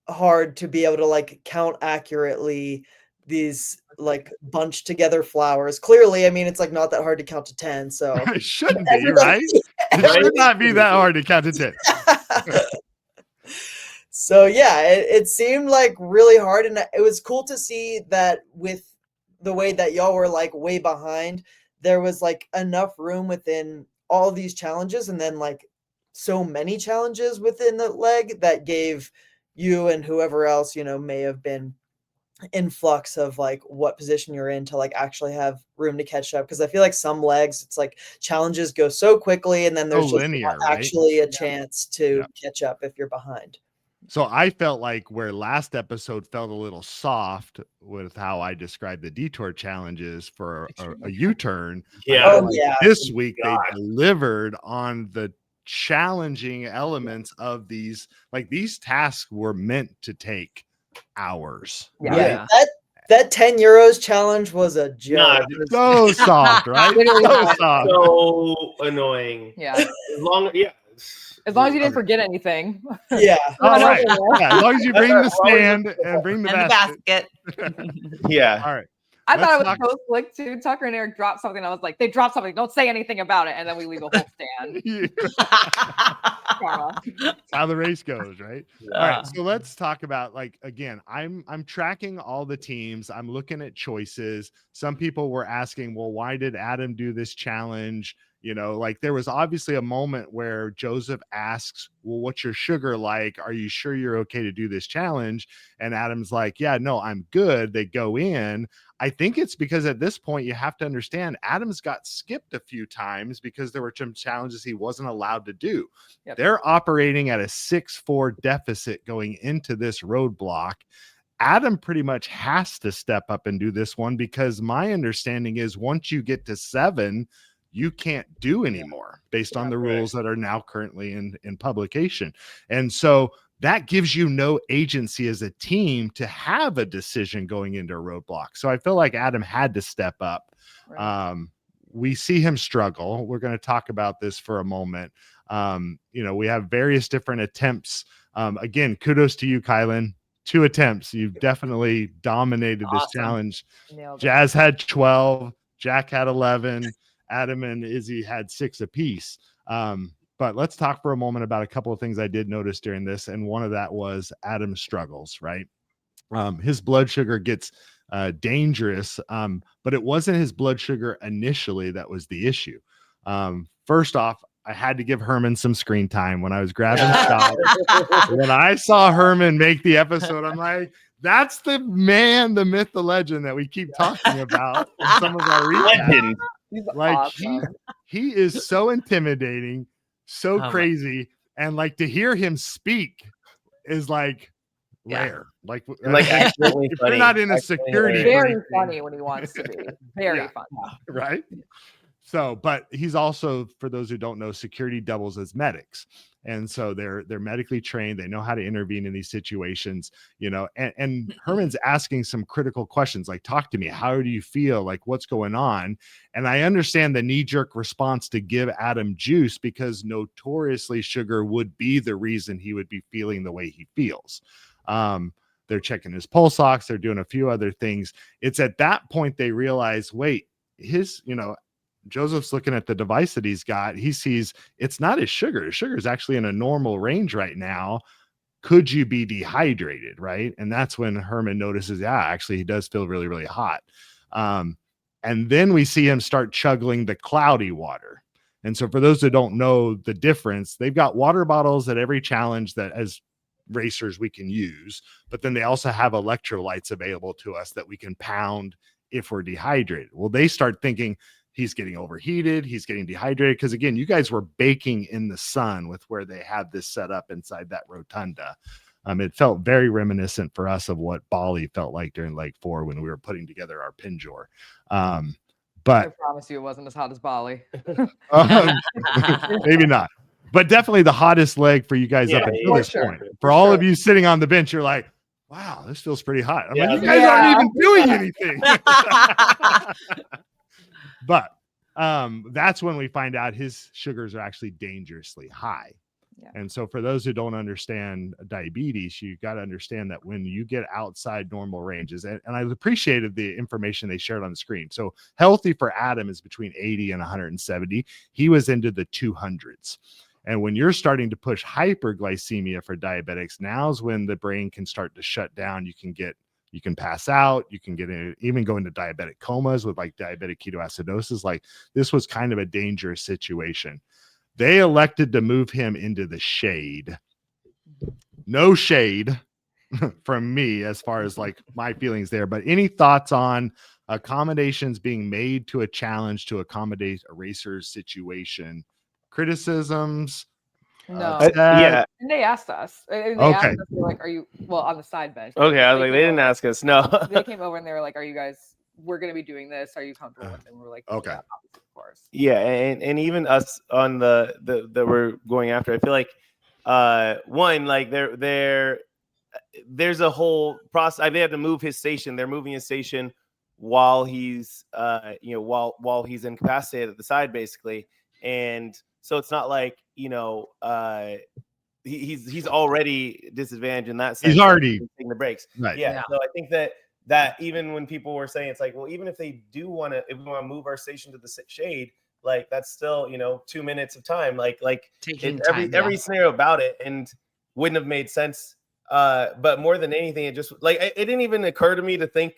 hard to be able to like count accurately these like bunched together flowers. Clearly, I mean, it's like not that hard to count to 10. So it shouldn't be, right? It should not be that hard to count to 10. So yeah, it seemed like really hard, and it was cool to see that with the way that y'all were like way behind, there was like enough room within all these challenges, and then like so many challenges within the leg that gave you and whoever else, you know, may have been in flux of like what position you're in to like actually have room to catch up. Because I feel like some legs, it's like challenges go so quickly, and then there's just linear, not actually a chance to catch up if you're behind. So I felt like where last episode felt a little soft with how I described the detour challenges for a U-turn. Yeah. This week they delivered on the challenging elements of these. Like these tasks were meant to take hours. Yeah. That 10 euros challenge was a joke. So soft, right? So soft. So annoying. Yeah. As long as you didn't forget anything. Yeah. All right. Yeah, as long as you bring the stand and bring the basket. Yeah. All right. I thought it was so slick too. Tucker and Eric dropped something. I was like, they dropped something. Don't say anything about it. And then we leave a whole stand. That's how the race goes, right? Yeah. All right. So let's talk about like, again, I'm tracking all the teams. I'm looking at choices. Some people were asking, well, why did Adam do this challenge? You know, like there was obviously a moment where Joseph asks, well, what's your sugar like? Are you sure you're okay to do this challenge? And Adam's like, yeah, no, I'm good. They go in. I think it's because at this point you have to understand Adam's got skipped a few times because there were some challenges he wasn't allowed to do. Yep. They're operating at a 6-4 deficit going into this roadblock. Adam pretty much has to step up and do this one because my understanding is once you get to 7, you can't do anymore based on the rules that are now currently in publication. And so that gives you no agency as a team to have a decision going into a roadblock. So I feel like Adam had to step up. Right. We see him struggle. We're going to talk about this for a moment. We have various different attempts. Again, kudos to you, Kylan. 2 attempts. You've definitely dominated this challenge. Jazz had 12. Jack had 11. Adam and Izzy had 6 apiece. But let's talk for a moment about a couple of things I did notice during this. And one of that was Adam's struggles, right? His blood sugar gets dangerous, but it wasn't his blood sugar initially that was the issue. First off, I had to give Herman some screen time when I was grabbing shots. When I saw Herman make the episode, I'm like, that's the man, the myth, the legend that we keep talking about in some of our recaps. Like awesome. he is so intimidating, so crazy, and like to hear him speak is like rare. Like accidentally if funny. you're not in a security Very briefing, funny when he wants to be. Very funny. right? So, but he's also, for those who don't know, security doubles as medics. And so they're medically trained. They know how to intervene in these situations, and Herman's asking some critical questions like, talk to me. How do you feel? Like, what's going on? And I understand the knee-jerk response to give Adam juice because notoriously sugar would be the reason he would be feeling the way he feels. They're checking his pulse ox. They're doing a few other things. It's at that point they realize, wait, Joseph's looking at the device that he's got. He sees it's not his sugar. His sugar is actually in a normal range right now. Could you be dehydrated? Right. And that's when Herman notices, actually, he does feel really, really hot. And then we see him start chugging the cloudy water. And so for those that don't know the difference, they've got water bottles at every challenge that as racers we can use, but then they also have electrolytes available to us that we can pound if we're dehydrated. Well, they start thinking, he's getting overheated. He's getting dehydrated. Because again, you guys were baking in the sun with where they had this set up inside that rotunda. It felt very reminiscent for us of what Bali felt like during Lake 4 when we were putting together our Pinjor. But I promise you it wasn't as hot as Bali. Maybe not. But definitely the hottest leg for you guys up until this point. For all of you sitting on the bench, you're like, wow, this feels pretty hot. I'm like, you guys aren't even doing anything. But that's when we find out his sugars are actually dangerously high. Yeah. And so for those who don't understand diabetes, you got to understand that when you get outside normal ranges, and I appreciated the information they shared on the screen. So healthy for Adam is between 80 and 170. He was into the 200s. And when you're starting to push hyperglycemia for diabetics, now's when the brain can start to shut down. You can pass out. You can even go into diabetic comas with like diabetic ketoacidosis. Like this was kind of a dangerous situation. They elected to move him into the shade. No shade from me as far as like my feelings there, but any thoughts on accommodations being made to a challenge to accommodate a racer's situation? Criticisms? No. Yeah. And they asked us. They Okay. asked us, they were like, are you, well, on the side bench. Okay, I was like, they didn't ask us. No. They came over and they were like, are you guys, we're going to be doing this. Are you comfortable with it? And we're like, okay. Yeah, obviously, of course. Yeah, and even us on the that we're going after, I feel like one, like there's a whole process. They had to move his station. They're moving his station while he's while he's incapacitated at the side, basically. And so it's not like, he's already disadvantaged in that sense. He's already taking the breaks. Right. Yeah. So I think that even when people were saying, it's like, well, even if they do want to, if we want to move our station to the shade, like that's still, 2 minutes of time. Like every scenario about it, and wouldn't have made sense. But more than anything, it just like, it didn't even occur to me to think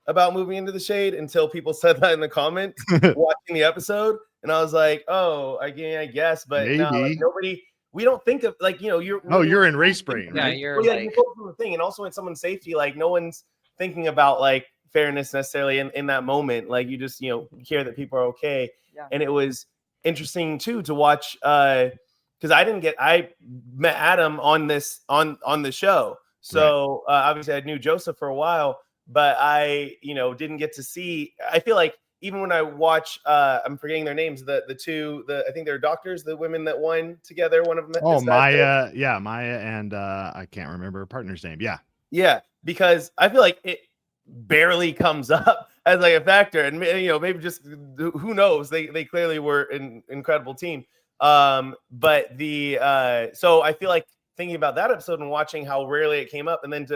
about moving into the shade until people said that in the comments watching the episode. And I was like, oh, I guess, but no, like nobody, we don't think of like, you're in race brain, right? Yeah, you're you're from the thing. And also in someone's safety, like no one's thinking about like fairness necessarily in that moment. Like you just, care that people are okay. Yeah. And it was interesting too, to watch, cause I met Adam on the show. So obviously I knew Joseph for a while, but I, didn't get to see, I feel like even when I watch, I'm forgetting their names. I think they're doctors, the women that won together. One of them. Oh, Maya. Yeah, Maya and I can't remember her partner's name. Yeah. Yeah, because I feel like it barely comes up as like a factor, and maybe just who knows? They clearly were an incredible team. But so I feel like thinking about that episode and watching how rarely it came up, and then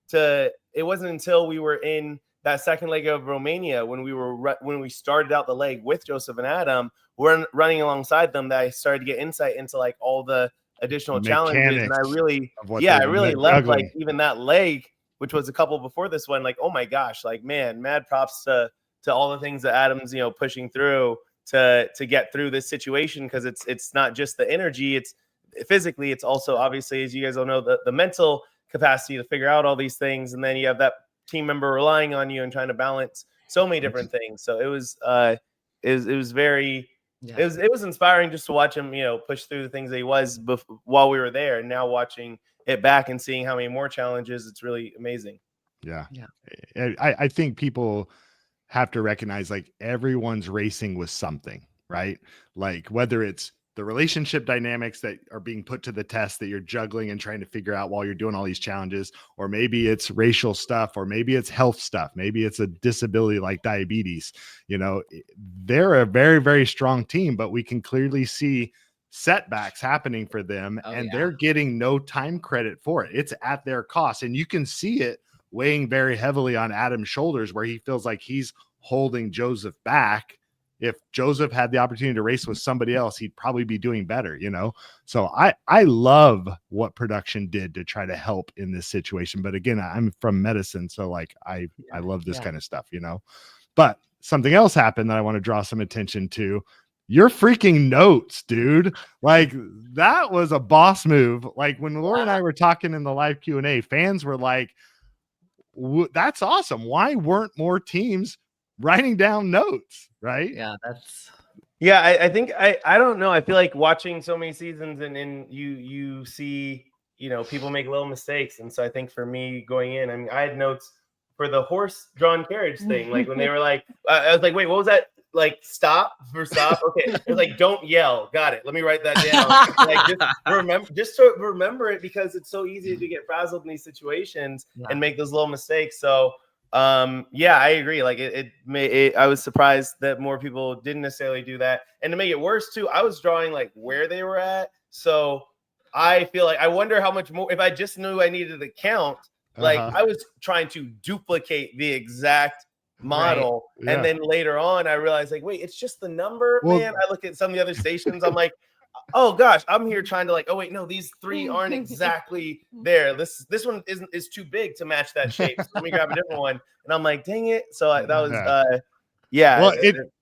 to it wasn't until we were in that second leg of Romania when we started out the leg with Joseph and Adam, running alongside them, that I started to get insight into like all the additional challenges, and I really loved like even that leg, which was a couple before this one. Like, oh my gosh, like man, mad props to all the things that Adam's pushing through to get through this situation, because it's not just the energy, it's physically, it's also obviously, as you guys all know, the mental capacity to figure out all these things, and then you have that team member relying on you and trying to balance so many different things. So it was very. Yeah. It was inspiring just to watch him, push through the things that he was while we were there, and now watching it back and seeing how many more challenges. It's really amazing. Yeah. I think people have to recognize like everyone's racing with something, right? Like whether it's the relationship dynamics that are being put to the test that you're juggling and trying to figure out while you're doing all these challenges, or maybe it's racial stuff, or maybe it's health stuff, maybe it's a disability like diabetes. They're a very, very strong team, but we can clearly see setbacks happening for them, and they're getting no time credit for it. It's at their cost, and you can see it weighing very heavily on Adam's shoulders, where he feels like he's holding Joseph back. If Joseph had the opportunity to race with somebody else, he'd probably be doing better, So I love what production did to try to help in this situation. But again, I'm from medicine, so like I love this kind of stuff, But something else happened that I want to draw some attention to. Your freaking notes, dude. Like that was a boss move. Like when Laura and I were talking in the live Q&A, fans were like, that's awesome. Why weren't more teams writing down notes, right? I think I don't know. I feel like watching so many seasons and you see, people make little mistakes. And so I think for me going in, I mean, I had notes for the horse-drawn carriage thing. Like when they were like, I was like, wait, what was that? Like stop. Okay. It was like, don't yell. Got it. Let me write that down. Like just to remember it, because it's so easy to get frazzled in these situations and make those little mistakes. So I agree. Like I was surprised that more people didn't necessarily do that. And to make it worse too, I was drawing like where they were at. So I feel like I wonder how much more, if I just knew I needed to count, like I was trying to duplicate the exact model. Right. And then later on I realized like, wait, it's just the number. Man, I look at some of the other stations, I'm like, oh gosh, I'm here trying to like, oh wait, no, these three aren't exactly there. This one is too big to match that shape. So let me grab a different one. And I'm like, dang it. So that was well,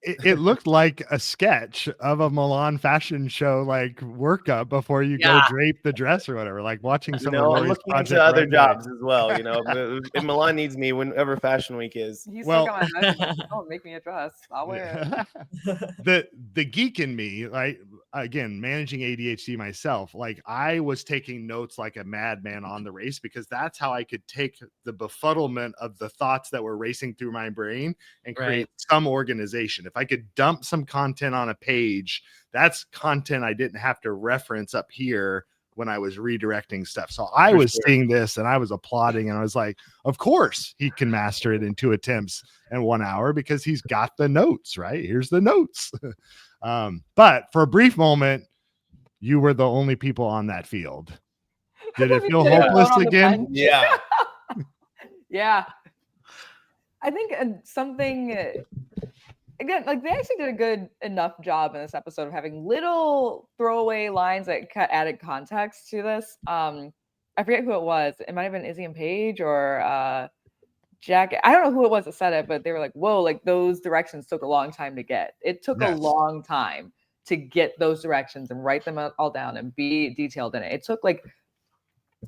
it looked like a sketch of a Milan fashion show, like workup before you go drape the dress or whatever. Like watching some of I'm looking into other jobs as well. If Milan needs me whenever Fashion Week is. Don't make me a dress. I'll wear it. The geek in me, like again, managing ADHD myself, like I was taking notes like a madman on the race, because that's how I could take the befuddlement of the thoughts that were racing through my brain and create some organization. If I could dump some content on a page, that's content I didn't have to reference up here when I was redirecting stuff. So I was seeing this and I was applauding, and I was like, of course he can master it in 2 attempts and 1 hour, because he's got the notes, right? Here's the notes. But for a brief moment, you were the only people on that field. Did it feel hopeless again? Yeah. Yeah. I think something, again, like they actually did a good enough job in this episode of having little throwaway lines that added context to this. I forget who it was. It might have been Izzy and Paige or Jack. I don't know who it was that said it, but they were like, whoa, like those directions took a long time to get. It took a long time to get those directions and write them all down and be detailed in it. It took like,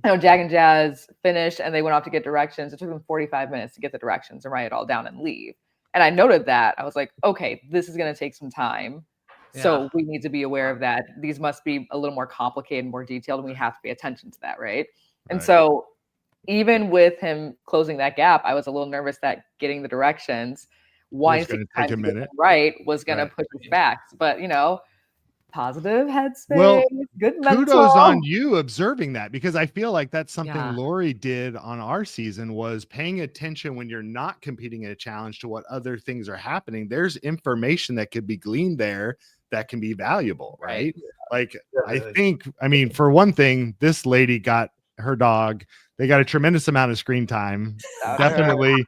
Jack and Jazz finished and they went off to get directions. It took them 45 minutes to get the directions and write it all down and leave. And I noted that. I was like, okay, this is going to take some time. Yeah. So we need to be aware of that. These must be a little more complicated, more detailed, and we have to pay attention to that, right? And so even with him closing that gap, I was a little nervous that getting the directions why It's it's gonna time take a to get minute. them right was going to Right. push us back. But, you know, positive headspace, Well, good kudos on mental. you observing that, because I feel like that's something Yeah. Lori did on our season, was paying attention when you're not competing in a challenge to what other things are happening. There's information that could be gleaned there that can be valuable, right? Like, I mean, for one thing, this lady got her dog, they got a tremendous amount of screen time. Definitely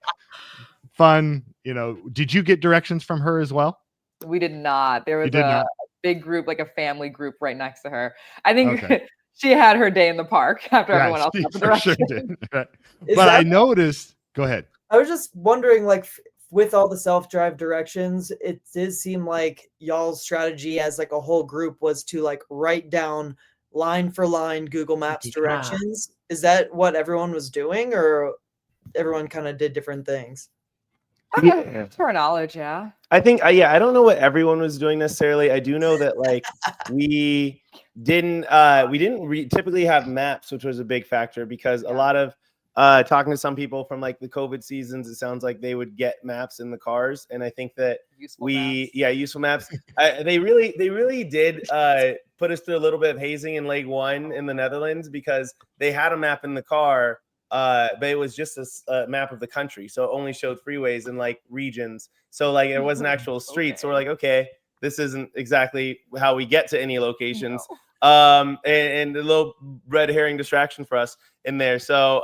fun. You know, did you get directions from her as well? We did not. There You was did a not? big group, like a family group right next to her. I think Okay. she had her day in the park after Yeah, everyone else she got the for sure direction. did. Right. Is But I that- noticed, go ahead. I was just wondering, like, with all the self-drive directions, it did seem like y'all's strategy as like a whole group was to like write down line for line Google Maps Yeah. directions. Is that what everyone was doing, or everyone kind of did different things? To our knowledge, yeah. I think, yeah, I don't know what everyone was doing necessarily. I do know that like we didn't typically have maps, which was a big factor, because a lot of talking to some people from like the COVID seasons, it sounds like they would get maps in the cars, and I think that Useful maps. useful maps. They really did put us through a little bit of hazing in Leg 1 in the Netherlands, because they had a map in the car. But it was just a map of the country, so it only showed freeways and like regions. So like it wasn't actual streets. So we're like, okay, this isn't exactly how we get to any locations. No. And a little red herring distraction for us in there. So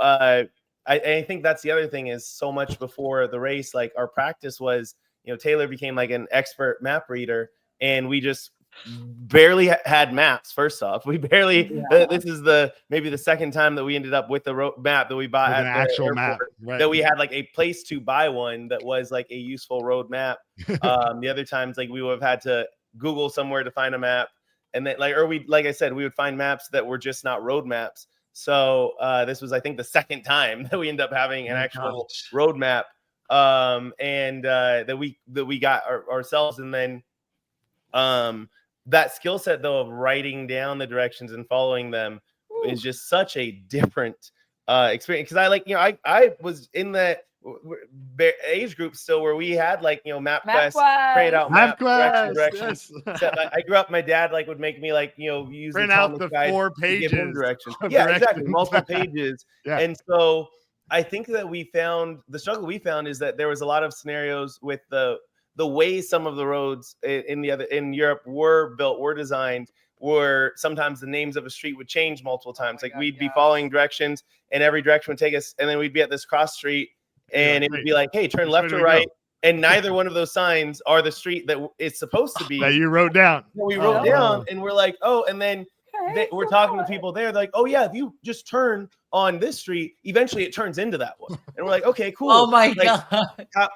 I think that's the other thing, is so much before the race, like our practice was, you know, Taylor became like an expert map reader, and we just barely had maps. First off, we barely this is maybe the second time that we ended up with a map that we bought With at an the actual airport, map, right? that we had like a place to buy one that was like a useful road map. The other times, like we would have had to Google somewhere to find a map, and then like I said, we would find maps that were just not road maps. So this was, I think, the second time that we ended up having an actual road map, and that we got ourselves. And then that skill set, though, of writing down the directions and following them is just such a different experience. Because I was in the age group still where we had like, you know, MapQuest, print out directions. So I grew up, my dad like would make me like, you know, use print the out the guide 4 to pages. give him directions. of Yeah, directions. exactly, multiple pages. Yeah. And so I think that the struggle we found is that there was a lot of scenarios with the way some of the roads in Europe were built, were designed, where sometimes the names of a street would change multiple times. We'd be following directions, and every direction would take us, and then we'd be at this cross street, and it would be like, hey, turn left or right. And neither one of those signs are the street that it's supposed to be. That you wrote down. We wrote down, and we're like, oh, and then we're talking to people there, like, oh yeah, if you just turn on this street, eventually it turns into that one. And we're like, okay, cool. Oh my God.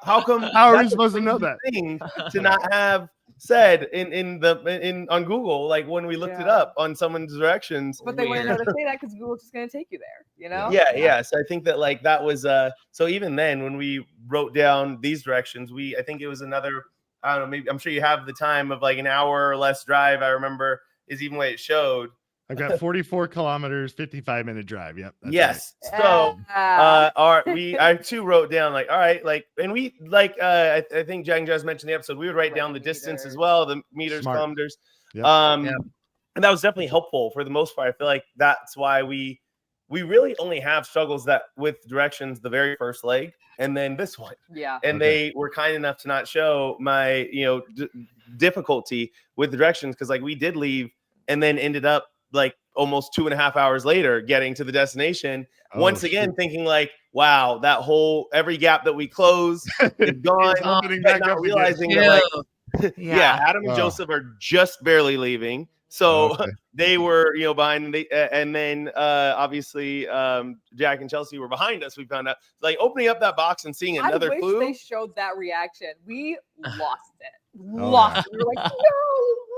How come? How are we supposed to know that? Thing to not have said on Google, like when we looked it up on someone's directions. But they wouldn't know to say that because Google's just going to take you there, you know? Yeah. So I think that like that was so even then when we wrote down these directions, I think it was another, I don't know, maybe, I'm sure you have the time of like an hour or less drive, I remember, is even what it showed. I've got 44 kilometers, 55-minute drive. Yep. Yes. Right. So I too wrote down like, all right, like, and we like I think Jack and Jazz mentioned the episode, we would write down the distance as well, the meters, kilometers. Yep. And that was definitely helpful for the most part. I feel like that's why we really only have struggles that with directions the very first leg, and then this one. Yeah. And they were kind enough to not show my, you know, difficulty with the directions, because like we did leave and then ended up like almost 2.5 hours later getting to the destination, once again thinking like, wow, that whole every gap that we close is gone, not realizing that like Adam and Joseph are just barely leaving, so they were, you know, behind, and then obviously Jack and Chelsea were behind us. We found out, like, opening up that box and seeing another clue. They showed that reaction. We lost it. Lost it. We were like, no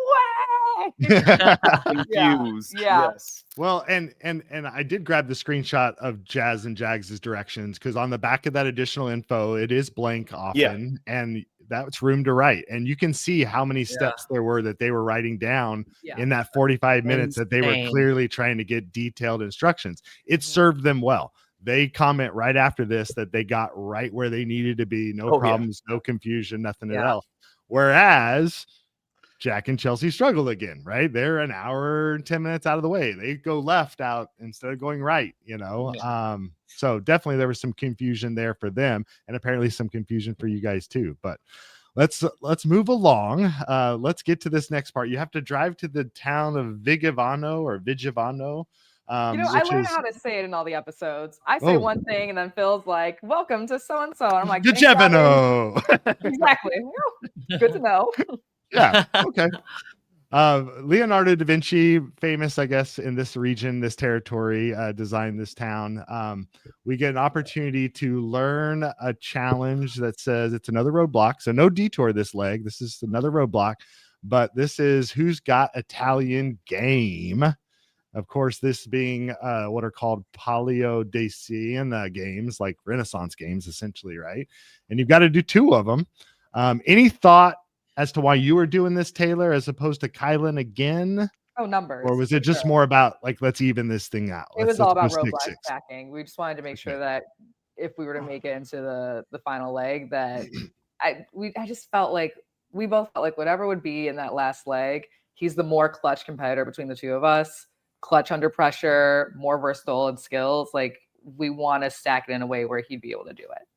way. Confused. Yes. Well, and I did grab the screenshot of Jazz and Jags' directions, because on the back of that additional info, it is blank often, and that's room to write. And you can see how many steps there were that they were writing down in that 45 minutes that they were clearly trying to get detailed instructions. It served them well. they comment right after this that they got right where they needed to be. No problems, no confusion, nothing at all. Whereas Jack and Chelsea struggled again, right? They're an hour and 10 minutes out of the way. They go left out instead of going right, So definitely there was some confusion there for them, and apparently some confusion for you guys too. But let's move along. Let's get to this next part. You have to drive to the town of Vigevano. I learned how to say it in all the episodes. I say one thing, and then Phil's like, "Welcome to so and so," and I'm like, Vigevano. Exactly. Good to know. Yeah. Okay. Leonardo da Vinci, famous, I guess, in this region, this territory, designed this town. We get an opportunity to learn a challenge that says it's another roadblock. So no detour this leg. This is another roadblock, but this is Who's Got Italian Game. Of course, this being what are called Paleodician games, like Renaissance games, essentially, right? And you've got to do 2 of them. Any thought as to why you were doing this, Taylor, as opposed to Kylan again? Oh, numbers. Or was it just more about like, let's even this thing out? It was all about roadblock stacking. We just wanted to make sure that if we were to make it into the final leg, that I just felt like we both felt like whatever would be in that last leg, he's the more clutch competitor between the 2 of us. Clutch under pressure, more versatile in skills. Like, we want to stack it in a way where he'd be able to do it.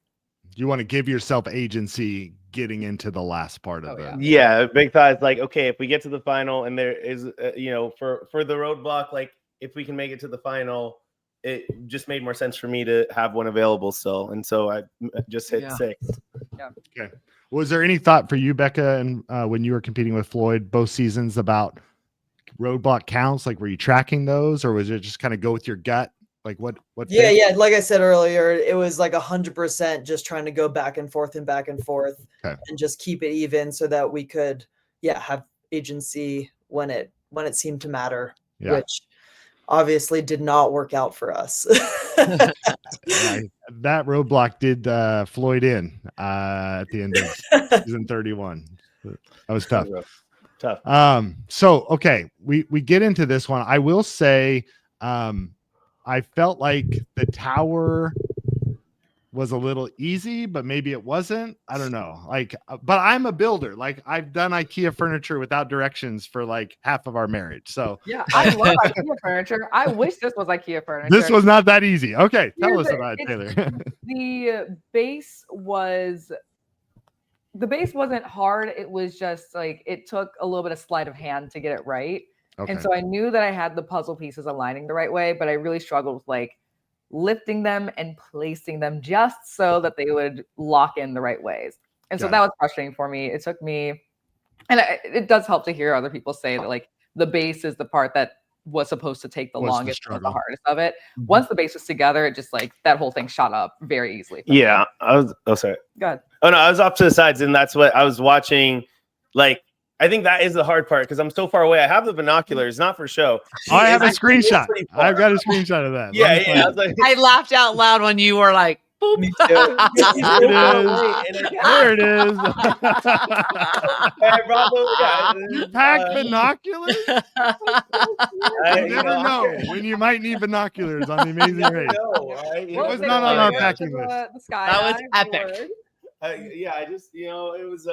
You want to give yourself agency getting into the last part of it. Yeah, big thought is like, okay, if we get to the final and there is, for the roadblock, like if we can make it to the final, it just made more sense for me to have one available still. And so I just hit 6. Yeah. Okay. Was there any thought for you, Becca, and when you were competing with Floyd both seasons about roadblock counts? Like, were you tracking those, or was it just kind of go with your gut? Like what? Yeah. Like I said earlier, it was like 100% just trying to go back and forth and just keep it even so that we could, have agency when it seemed to matter, which obviously did not work out for us. That roadblock did Floyd in at the end of season 31. That was tough. So okay, we get into this one. I will say, I felt like the tower was a little easy, but maybe it wasn't. I don't know. Like, but I'm a builder. Like, I've done IKEA furniture without directions for like half of our marriage. So yeah, I love IKEA furniture. I wish this was IKEA furniture. This was not that easy. Okay, tell us about it, Taylor. The base wasn't hard. It was just like, it took a little bit of sleight of hand to get it right. Okay. And so I knew that I had the puzzle pieces aligning the right way, but I really struggled with like lifting them and placing them just so that they would lock in the right ways. And so that was frustrating for me. It took me, and it does help to hear other people say that like the base is the part that was supposed to take the longest and the hardest of it. Mm-hmm. Once the base was together, it just like that whole thing shot up very easily. Yeah. Sorry. Go ahead. Oh no, I was off to the sides, and that's what I was watching. Like, I think that is the hard part because I'm so far away. I have the binoculars, not for show. I have a screenshot. I've got a screenshot of that. Yeah. I was like, I laughed out loud when you were like, boop. There it is. You packed binoculars? You never know when you might need binoculars on the Amazing Race. It was not on our packing list. That was epic. I just, it was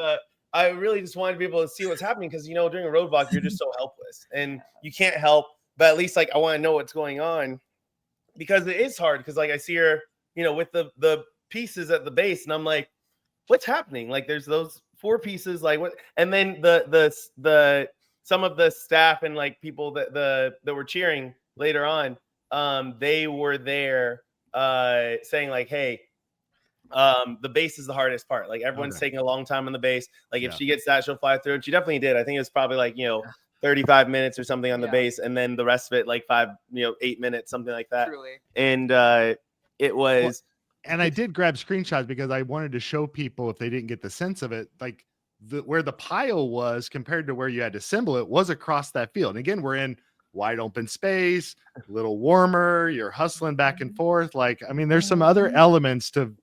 I really just wanted to be able to see what's happening because, during a roadblock, you're just so helpless and you can't help, but at least like I want to know what's going on because it is hard because like I see her, with the pieces at the base and I'm like, what's happening? Like there's those 4 pieces, like what? And then the some of the staff and like people that were cheering later on, they were there saying like, hey, the base is the hardest part. Like everyone's taking a long time on the base. Like if she gets that, she'll fly through. And she definitely did. I think it was probably like 35 minutes or something on the base, and then the rest of it like 8 minutes, something like that. Truly. And it was. And I did grab screenshots because I wanted to show people if they didn't get the sense of it, like where the pile was compared to where you had to assemble it was across that field. And again, we're in wide open space, a little warmer. You're hustling back and forth. Like, I mean, there's some other elements to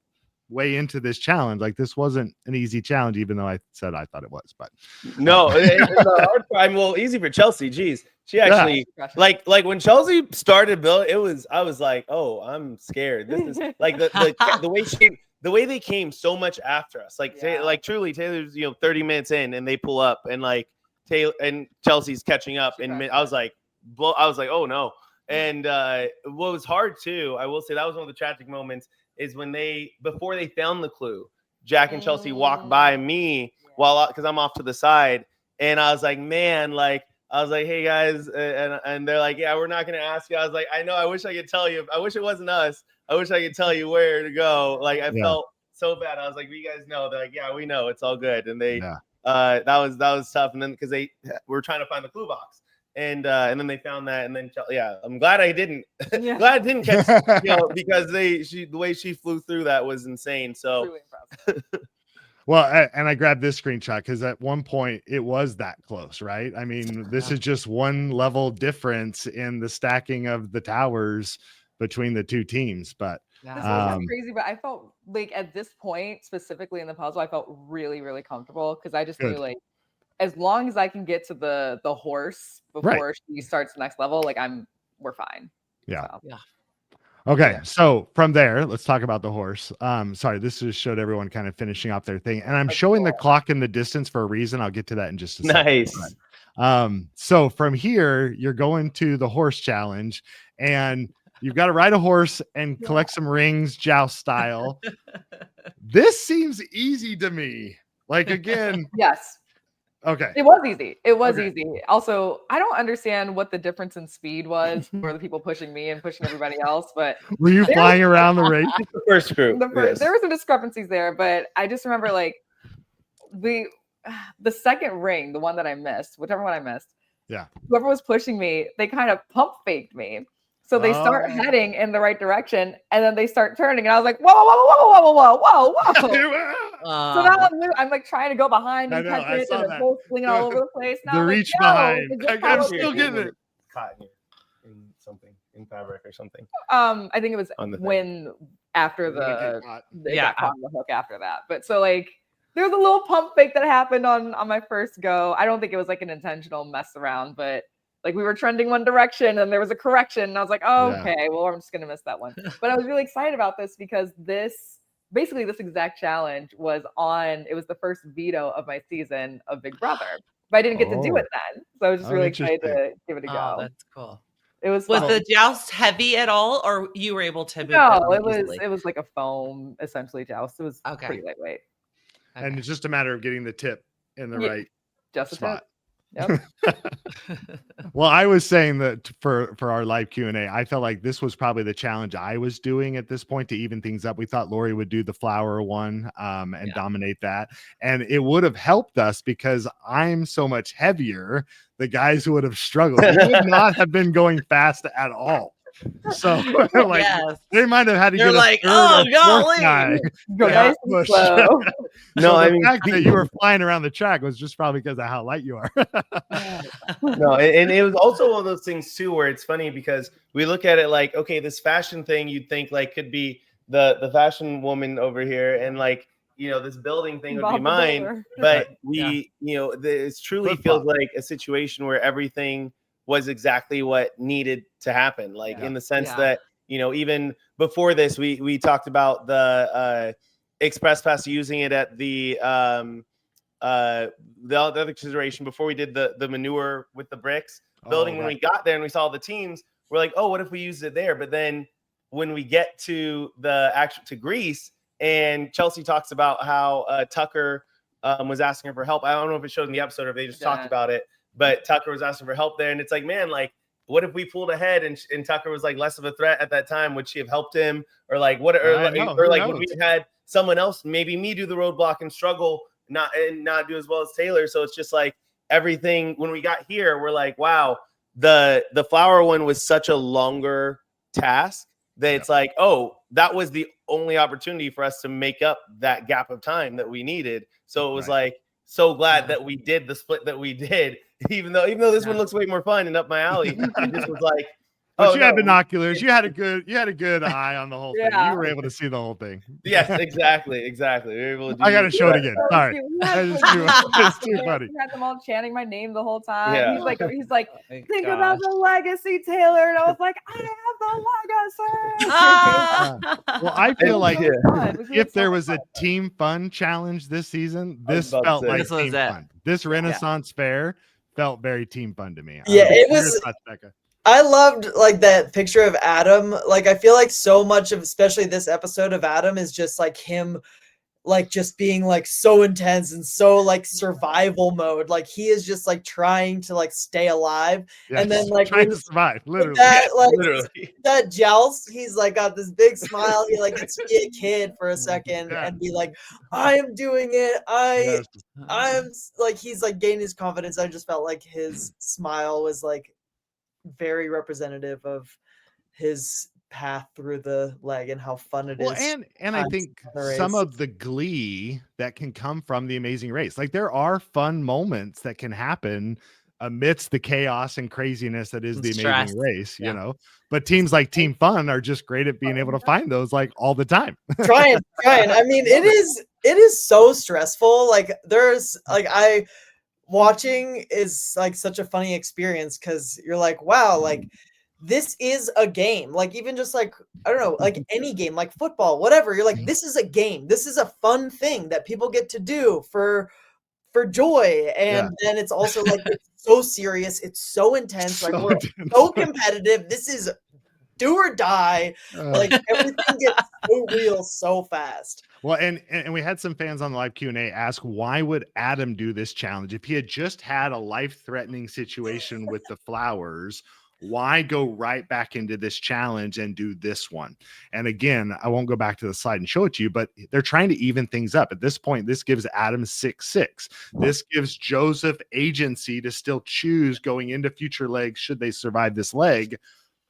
way into this challenge. Like this wasn't an easy challenge, even though I said I thought it was, but no, it's a hard time. Well, easy for Chelsea. Geez, She actually like when Chelsea started building, I was like, oh, I'm scared. This is like the way they came so much after us. Like truly Taylor's 30 minutes in and they pull up and like Taylor and Chelsea's catching up and I was like, oh no. And what was hard too, I will say that was one of the tragic moments is when before they found the clue, Jack and Chelsea walked by me because I'm off to the side. And I was like, man, like, I was like, hey guys. And they're like, yeah, we're not going to ask you. I was like, I know. I wish I could tell you. I wish it wasn't us. I wish I could tell you where to go. Like, I felt so bad. I was like, you guys know. They're like, yeah, we know. It's all good. And that was tough. And then because they were trying to find the clue box. And then they found that, and then I'm glad I didn't. Glad I didn't catch, because the way she flew through that was insane. So, Really impressive. Well, and I grabbed this screenshot because at one point it was that close, right? I mean, this is just one level difference in the stacking of the towers between the two teams. But this was crazy. But I felt like at this point, specifically in the puzzle, I felt really, really comfortable because I just knew like, as long as I can get to the horse before she starts the next level, like we're fine. Yeah. So. Yeah. Okay. So from there, let's talk about the horse. Sorry, this just showed everyone kind of finishing up their thing. And I'm showing the clock in the distance for a reason. I'll get to that in just a second. Nice. So from here, you're going to the horse challenge and you've got to ride a horse and collect some rings, joust style. This seems easy to me. Like, again. Yes. Okay. It was easy. It was easy. Also, I don't understand what the difference in speed was for the people pushing me and pushing everybody else, but were you flying around the race? The first group. There were some discrepancies there, but I just remember like the second ring, the one that I missed, whichever one I missed. Yeah. Whoever was pushing me, they kind of pump faked me. So they start heading in the right direction, and then they start turning, and I was like, whoa, whoa, whoa, whoa, whoa, whoa, whoa, whoa. So now I'm like trying to go behind and catch it, and the whole swinging all over the place. Now the reach behind. I'm still getting it. Caught in something, in fabric or something. I think it was after the got caught on the hook after that. But so like there's a little pump fake that happened on my first go. I don't think it was like an intentional mess around, but like we were trending one direction and there was a correction. And I was like, oh, okay, well, I'm just going to miss that one. But I was really excited about this because this exact challenge was it was the first veto of my season of Big Brother. But I didn't get to do it then. So I was just really excited to give it a go. Oh, that's cool. It was the joust heavy at all, or you were able to move it was like a foam, essentially, joust. It was pretty lightweight. Okay. And it's just a matter of getting the tip in the right spot. Yep. Well, I was saying that for our live Q&A, I felt like this was probably the challenge I was doing at this point to even things up. We thought Lori would do the flower one and dominate that. And it would have helped us because I'm so much heavier. The guys would have struggled. They would not have been going fast at all. So like they might have had to get like, oh golly, go nice and slow. No, I mean, the fact that you were flying around the track was just probably because of how light you are. No, and it was also one of those things too, where it's funny because we look at it like, okay, this fashion thing you'd think like could be the fashion woman over here, and like this building thing would be mine, but it truly feels like a situation where everything was exactly what needed to happen. Like in the sense that, even before this, we talked about the Express Pass, using it at the other consideration before we did the manure with the bricks building. When we got there and we saw the teams, we're like, oh, what if we used it there? But then when we get to to Greece and Chelsea talks about how Tucker was asking her for help. I don't know if it showed in the episode or if they just talked about it. But Tucker was asking for help there. And it's like, man, like, what if we pulled ahead and Tucker was like less of a threat at that time? Would she have helped him? Or like, would we have had someone else, maybe me, do the roadblock and struggle, not do as well as Taylor? So it's just like everything. When we got here, we're like, wow, the flower one was such a longer task that it's like, oh, that was the only opportunity for us to make up that gap of time that we needed. So it was like, so glad that we did the split that we did, even though this one looks way more fun and up my alley. It just was like, But you had binoculars. You had a good eye on the whole thing. Yeah. You were able to see the whole thing. Yes, exactly. We were able to do I gotta show it again. So Sorry. cute. It's too funny. We had them all chanting my name the whole time. Yeah. He's like, Oh my think about the legacy, Taylor. And I was like, I have the legacy. Well, I feel like It was if so there was a fun. team fun challenge this season, I was this about to felt say. like This was team it. fun. This Renaissance fair felt very team fun to me. Yeah, it Your was- thoughts, Becca? I loved like that picture of Adam. Like I feel like so much of especially this episode of Adam is just like him like just being like so intense and so like survival mode. Like he is just like trying to like stay alive. And then like trying to when survive, literally. that like Literally. that joust, he's like got this big smile. He like gets to be a kid for a second Yeah. and be like, I am doing it. Yes. I'm like he's like gaining his confidence. I just felt like his smile was like very representative of his path through the leg and how fun it is. Well, and I on think the some race. of the glee that can come from the Amazing Race, like there are fun moments that can happen amidst the chaos and craziness that is And the stress. Amazing Race, Yeah. you know. But teams like Team Fun are just great at being able to find those like all the time. trying. I mean, it is so stressful. Like there's like watching is like such a funny experience because you're like, wow, like this is a game. Like even just like I don't know, like any game, like football, whatever. You're like, this is a game. This is a fun thing that people get to do for joy. And then it's also like it's so serious. It's so intense. Like we're so competitive. This is do or die. Like everything gets so real so fast. Well, and we had some fans on the live Q&A ask, why would Adam do this challenge? If he had just had a life-threatening situation with the flowers, why go right back into this challenge and do this one? And again, I won't go back to the slide and show it to you, but they're trying to even things up. At this point, this gives Adam 6-6. This gives Joseph agency to still choose going into future legs should they survive this leg,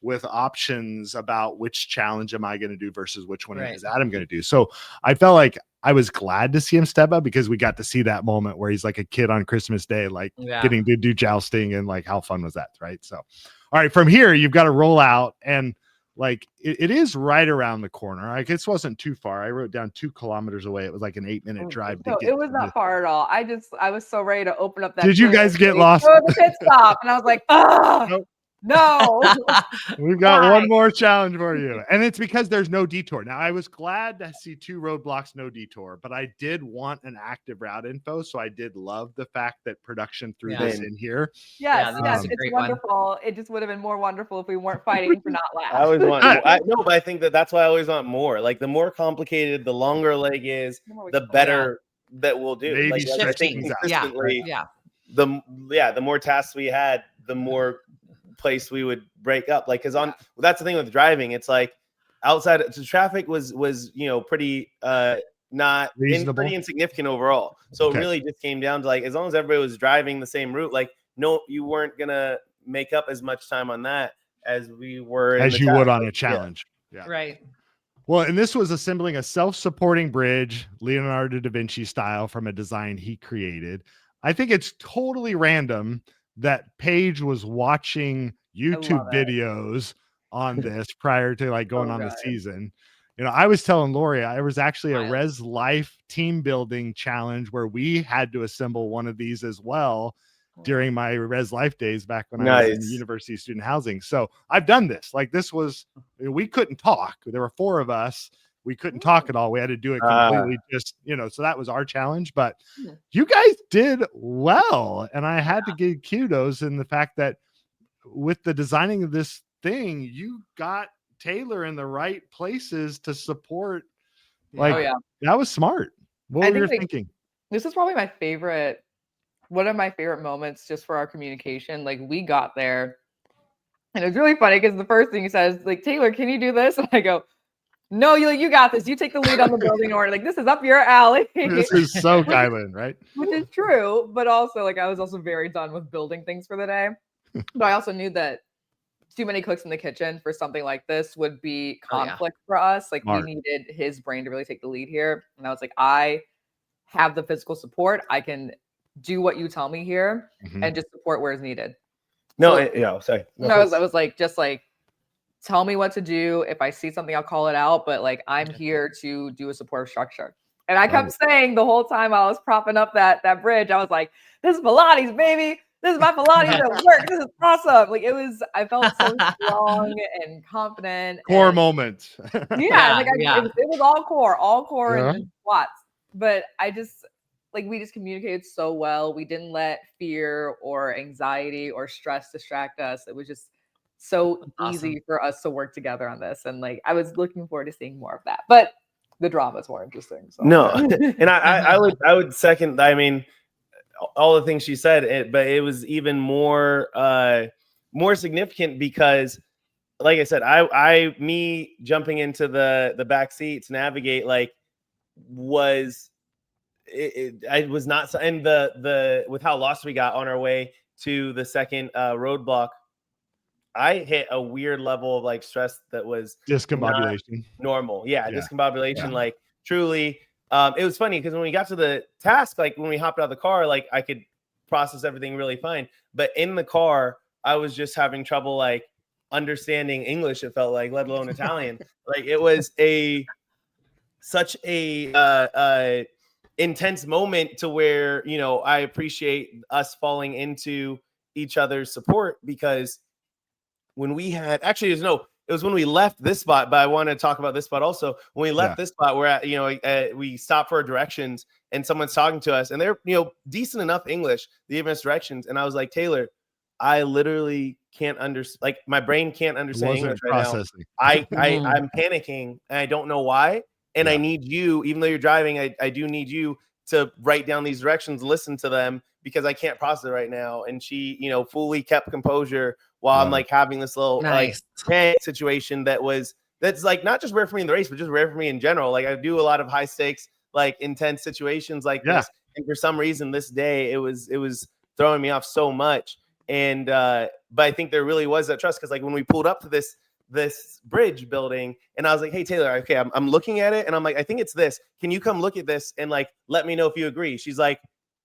with options about which challenge am I going to do versus which one is Adam going to do. So I felt like I was glad to see him step up because we got to see that moment where he's like a kid on Christmas Day, like getting to do jousting, and like how fun was that, right? So, all right, from here you've got to roll out, and like it is right around the corner. Like this wasn't too far. I wrote down 2 kilometers away. It was like an 8-minute drive. No, it was not far at all. I was so ready to open up that. Did you guys get lost? The pit stop, and I was like, oh. Nope. No, we've got one more challenge for you, and it's because there's no detour. Now, I was glad to see 2 roadblocks, no detour, but I did want an active route info, so I did love the fact that production threw this in here. Yes, it's wonderful. It just would have been more wonderful if we weren't fighting for not last. I always want. No, but I think that's why I always want more. Like the more complicated, the longer a leg is, the better that we'll do. Maybe like I think consistently, the more tasks we had, the more place we would break up, like because that's the thing with driving, it's like outside the traffic was pretty pretty insignificant overall, so it really just came down to like as long as everybody was driving the same route, like no, you weren't gonna make up as much time on that as we were as you would on a challenge. Right. Well, and this was assembling a self-supporting bridge, Leonardo da Vinci style, from a design he created. I think it's totally random that Paige was watching YouTube videos on this prior to like going on the season. You know, I was telling Lori, I was actually a Res Life team building challenge where we had to assemble one of these as well during my Res Life days back when I was in University Student Housing. So I've done this. Like this was, we couldn't talk. There were 4 of us. We couldn't talk at all. We had to do it completely so that was our challenge, but you guys did well. And I had to give kudos in the fact that with the designing of this thing, you got Taylor in the right places to support. Like that was smart. What were you thinking? This is probably one of my favorite moments just for our communication. Like we got there and it was really funny because the first thing he says, like, Taylor, can you do this? And I go, no, you got this. You take the lead on the building order. Like, this is up your alley. This is so Kyland, right? Which is true. But also, like, I was also very done with building things for the day. But I also knew that too many cooks in the kitchen for something like this would be conflict for us. Like, we needed his brain to really take the lead here. And I was like, I have the physical support. I can do what you tell me here and just support where it's needed. No, sorry. No, I was like, just like, tell me what to do. If I see something, I'll call it out. But like, I'm here to do a support structure. And I kept saying the whole time I was propping up that bridge, I was like, this is Pilates, baby. This is my Pilates at work. This is awesome. Like I felt so strong and confident. Core moment. Yeah. It was all core and squats. But we just communicated so well. We didn't let fear or anxiety or stress distract us. It was just so easy for us to work together on this. And like, I was looking forward to seeing more of that. But the drama's more interesting. So. No, and I would second. I mean, all the things she said, but it was even more significant because, like I said, me jumping into the back seat to navigate I was not, and the with how lost we got on our way to the second roadblock. I hit a weird level of like stress that was discombobulation. Normal. Yeah. Discombobulation. Like truly, it was funny because when we got to the task, like when we hopped out of the car, like I could process everything really fine. But in the car, I was just having trouble like understanding English. It felt like, let alone Italian. Like it was such a intense moment to where, you know, I appreciate us falling into each other's support because when we had it was when we left this spot, but I want to talk about this spot also. When we left this spot, we're at, you know, we stopped for directions and someone's talking to us and they're, you know, decent enough English, they gave us directions. And I was like, Taylor, I literally can't understand, like my brain can't understand English right now. I'm panicking and I don't know why. And I need you, even though you're driving, I do need you to write down these directions, listen to them because I can't process it right now. And she, you know, fully kept composure while I'm like having this little like panic situation that's like not just rare for me in the race, but just rare for me in general. Like I do a lot of high stakes, like intense situations like this. And for some reason this day it was throwing me off so much. And but I think there really was that trust because like when we pulled up to this bridge building and I was like, hey Taylor, okay, I'm looking at it and I'm like, I think it's this. Can you come look at this and like let me know if you agree? She's like,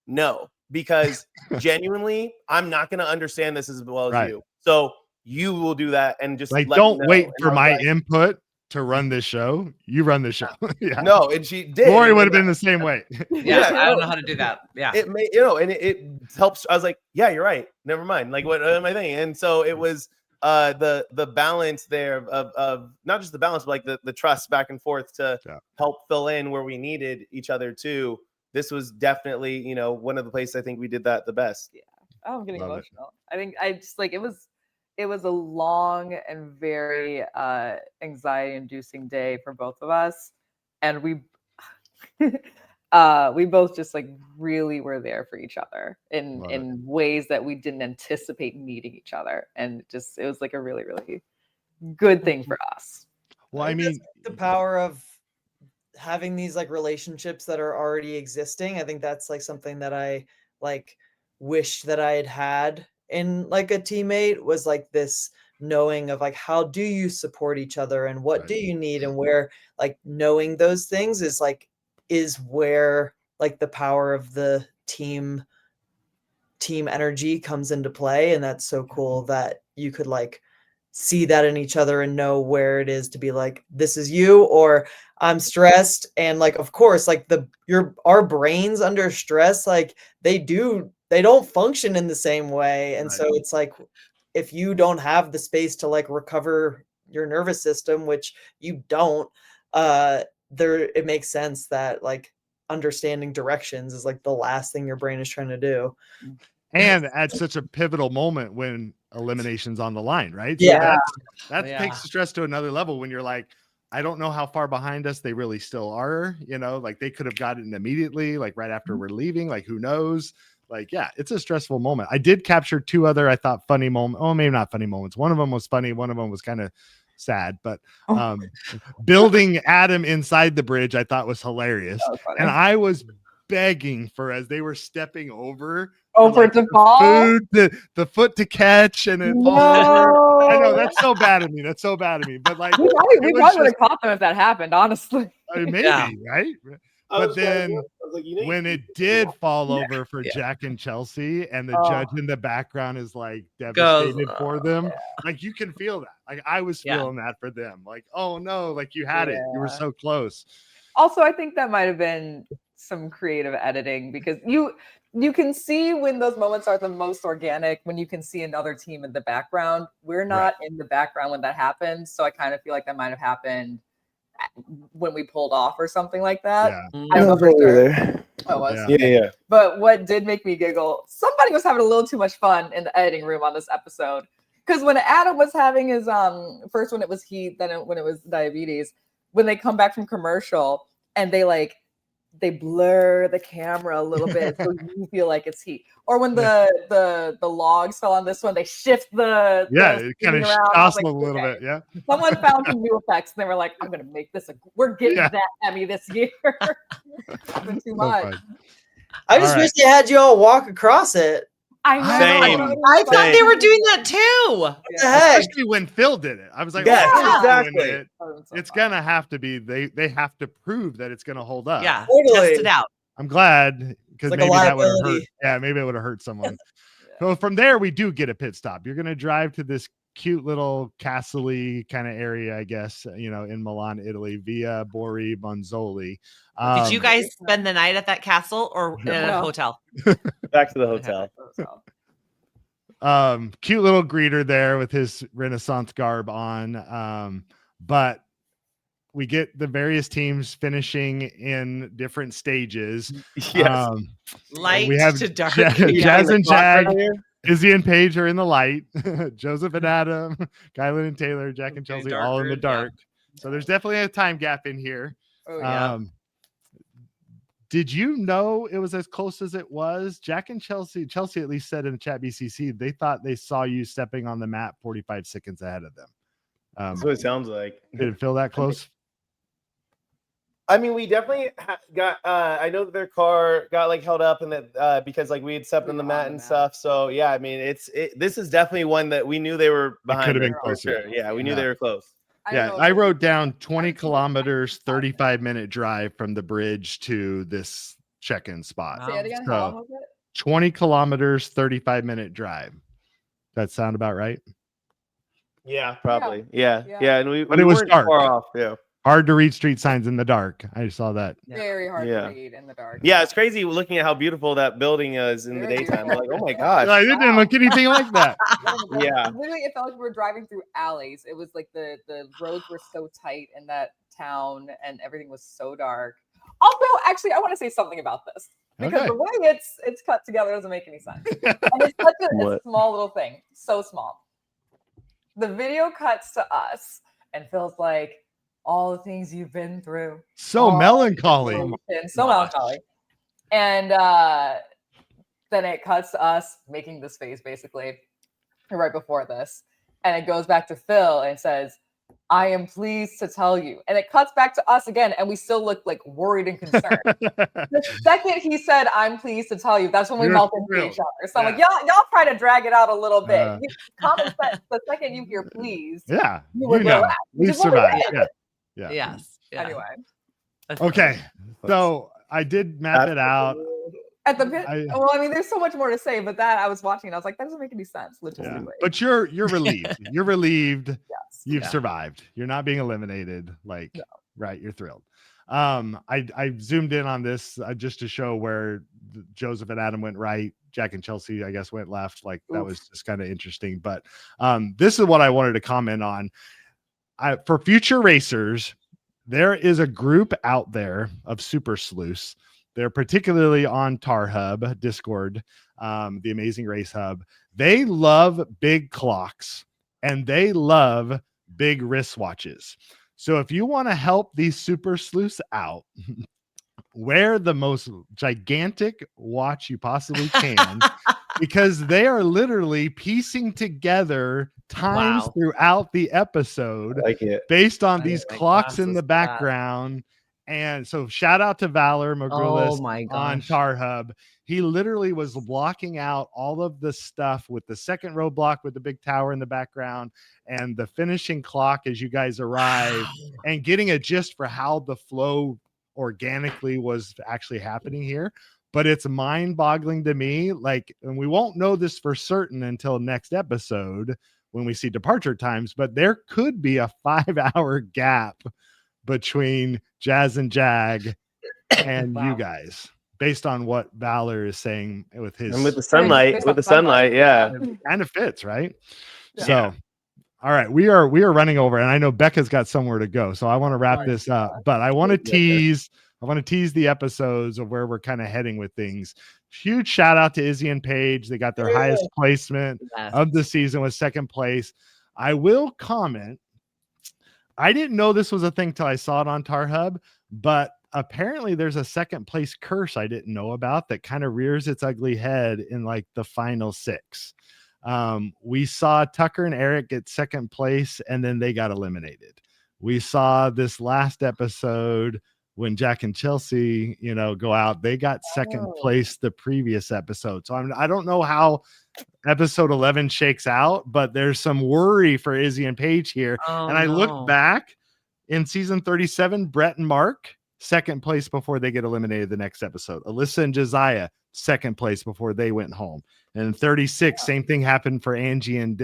no, because genuinely I'm not gonna understand this as well as you. So you will do that and just like don't wait for my input to run this show. You run the show. No, and she did. Lori would have been the same way. I don't know how to do that. It may, you know, and it helps. I was like, yeah, you're right. Never mind. Like, what am I thinking? And so it was the balance there of not just the balance, but like the trust back and forth to help fill in where we needed each other too. This was definitely, you know, one of the places I think we did that the best. Yeah. Oh, I'm getting emotional. I think I just like it was a long and very anxiety-inducing day for both of us, and we both just like really were there for each other in ways that we didn't anticipate meeting each other, and just it was like a really, really good thing for us. Well, I mean, the power of having these like relationships that are already existing. I think that's like something that I like wished that I had in like a teammate, was like this knowing of like, how do you support each other and what do you need, and where like knowing those things is where like the power of the team energy comes into play. And that's so cool that you could like see that in each other and know where it is to be like, this is you, or I'm stressed. And like, of course, like our brains under stress, like they don't function in the same way. And so it's like, if you don't have the space to like recover your nervous system, which you don't, it makes sense that like understanding directions is like the last thing your brain is trying to do. And at such a pivotal moment when elimination's on the line, right? Yeah. So that takes the stress to another level when you're like, I don't know how far behind us they really still are, you know, like they could have gotten immediately, like right after we're leaving, like who knows? Like, yeah, it's a stressful moment. I did capture two other, I thought, funny moments. Oh, maybe not funny moments. One of them was funny. One of them was kind of sad, but building Adam inside the bridge, I thought was hilarious. And I was begging for, as they were stepping over, for it to fall, the foot to catch, and it falls over. I know that's so bad of me. That's so bad of me. But like, we probably would have caught them if that happened. Honestly, I mean, maybe right. But then when it did fall over for Yeah. Jack and Chelsea, and the Oh. judge in the background is like devastated for them, yeah. like you can feel that. Like I was Yeah. feeling that for them. Like, oh no, like you had it. You were Yeah. so close. Also, I think that might have been some creative editing because you can see when those moments are the most organic when you can see another team in the background. We're not in the background when that happens, so I kind of feel like that might have happened when we pulled off or something like that. Yeah. I don't know for sure. there. Oh, it was? Yeah. But what did make me giggle, somebody was having a little too much fun in the editing room on this episode. Because when Adam was having his first when it was heat, then when it was diabetes, when they come back from commercial and they blur the camera a little bit so you feel like it's heat. Or when the logs fell on this one, they shift the it kind of around. jostled a little bit. Yeah. Someone found some new effects and they were like, I'm gonna make this we're getting that Emmy this year. It's been too much. fun. I just wish they had you all walk across it. I know. Same. I thought they were doing that too. What the heck? Especially when Phil did it. I was like, Yes, oh, Phil's doing exactly. it. It's gonna have to be they have to prove that it's gonna hold up. Yeah, Totally. test it out. I'm glad because It's like a maybe that would have hurt. liability. Yeah, maybe it would have hurt someone. So from there, we do get a pit stop. You're gonna drive to this cute little castle-y kind of area, I guess, in Milan, Italy, via Bori Monzoli. Did you guys spend the night at that castle or at a hotel? Back to the hotel. Cute little greeter there with his Renaissance garb on. But we get the various teams finishing in different stages. Yes. Light we have to dark. Jazz and Jag, Right here. Izzy and Paige are in the light. Joseph and Adam, Kyland and Taylor, Jack and Chelsea, all in the dark. So there's definitely a time gap in here. Oh, yeah. Did you know it was as close as it was? Jack and Chelsea at least said in the chat BCC, they thought they saw you stepping on the mat 45 seconds ahead of them. That's what it sounds like. Did it feel that close? I mean, we definitely got. I know that their car got held up, and that because we had stepped on the mat and stuff. So yeah, I mean, this is definitely one that we knew they were behind. Could have been for closer. Sure. Yeah, we knew they were close. I wrote down 20 kilometers, 35-minute drive from the bridge to this check-in spot. Say it again. So, How long was it? 20 kilometers, 35-minute drive. That sound about right? Yeah, probably. Yeah. And we But it was weren't dark. far off. Yeah. Hard to read street signs in the dark. I saw that. Very hard to read in the dark. Yeah, it's crazy looking at how beautiful that building is in the daytime. We're like, oh my gosh. It didn't look anything like that. Yeah. Literally, it felt like we were driving through alleys. It was like the roads were so tight in that town and everything was so dark. Although, actually, I want to say something about this because the way it's cut together doesn't make any sense. And it's such a small little thing. So small. The video cuts to us and Phil's like, all the things you've been through. So melancholy. So melancholy. And then it cuts to us making this face basically right before this. And it goes back to Phil and says, I am pleased to tell you. And it cuts back to us again. And we still look worried and concerned. The second he said, I'm pleased to tell you, that's when we melt into each other. So I'm like, y'all try to drag it out a little bit. Common sense, the second you hear please, you know, we survived. Yeah. Yes. Yeah. Anyway. Okay. So I did map it out. At the pit, well, I mean, there's so much more to say, but that I was watching and I was like, that doesn't make any sense logistically. Yeah. But you're relieved. You're relieved. Yes. You've survived. You're not being eliminated. Right. You're thrilled. I zoomed in on this just to show where Joseph and Adam went right. Jack and Chelsea, I guess, went left. That was just kind of interesting. But this is what I wanted to comment on. For future racers, there is a group out there of super sleuths. They're particularly on Tar Hub, Discord, the Amazing Race Hub. They love big clocks and they love big wristwatches. So if you want to help these super sleuths out, wear the most gigantic watch you possibly can because they are literally piecing together times throughout the episode based on these clocks in the background. And so shout out to Valor Magrulis on Tar Hub. He literally was blocking out all of the stuff with the second roadblock with the big tower in the background and the finishing clock as you guys arrive and getting a gist for how the flow organically was actually happening here. But it's mind-boggling to me. Like, and we won't know this for certain until next episode when we see departure times, but there could be a 5-hour gap between Jazz and Jag and you guys, based on what Valor is saying with his and with the sunlight, yeah, it kind of fits, right? Yeah. So all right, we are running over, and I know Becca's got somewhere to go, so I want to wrap this up. But I want to tease the episodes of where we're kind of heading with things. Huge shout out to Izzy and Paige. They got their highest placement of the season with second place. I will comment, I didn't know this was a thing till I saw it on Tar Hub, but apparently there's a second place curse I didn't know about that kind of rears its ugly head in like the final 6. We saw Tucker and Eric get second place, and then they got eliminated. We saw this last episode when Jack and Chelsea, go out. They got second place the previous episode. So I don't know how episode 11 shakes out, but there's some worry for Izzy and Paige here. And I look back in season 37, Brett and Mark, second place before they get eliminated the next episode. Alyssa and Josiah, second place before they went home. And 36, same thing happened for Angie and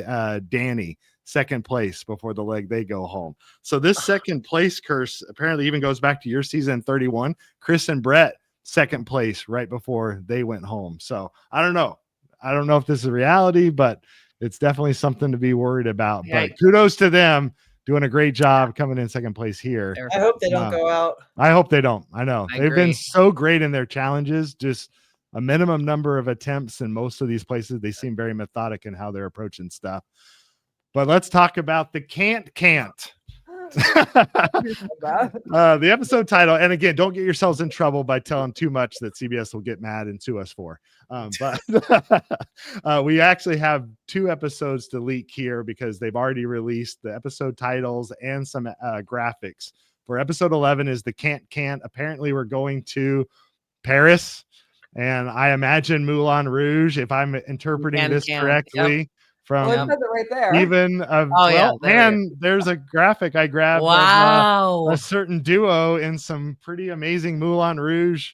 Danny, second place before the leg they go home. So this second place curse apparently even goes back to your season 31. Chris and Brett, second place right before they went home. So I don't know. I don't know if this is reality, but it's definitely something to be worried about. But kudos to them doing a great job coming in second place here. I hope they don't go out. I hope they don't. I know I they've agree. been so great in their challenges, just a minimum number of attempts in most of these places. They seem very methodic in how they're approaching stuff. But let's talk about the can't. The episode title, and again, don't get yourselves in trouble by telling too much that CBS will get mad and sue us for. But we actually have 2 episodes to leak here because they've already released the episode titles and some graphics. For episode 11 is the can't. Apparently, we're going to Paris, and I imagine Moulin Rouge, if I'm interpreting this correctly. Yep. From Well, it says it right there. even there's a graphic I grabbed of a certain duo in some pretty amazing Moulin Rouge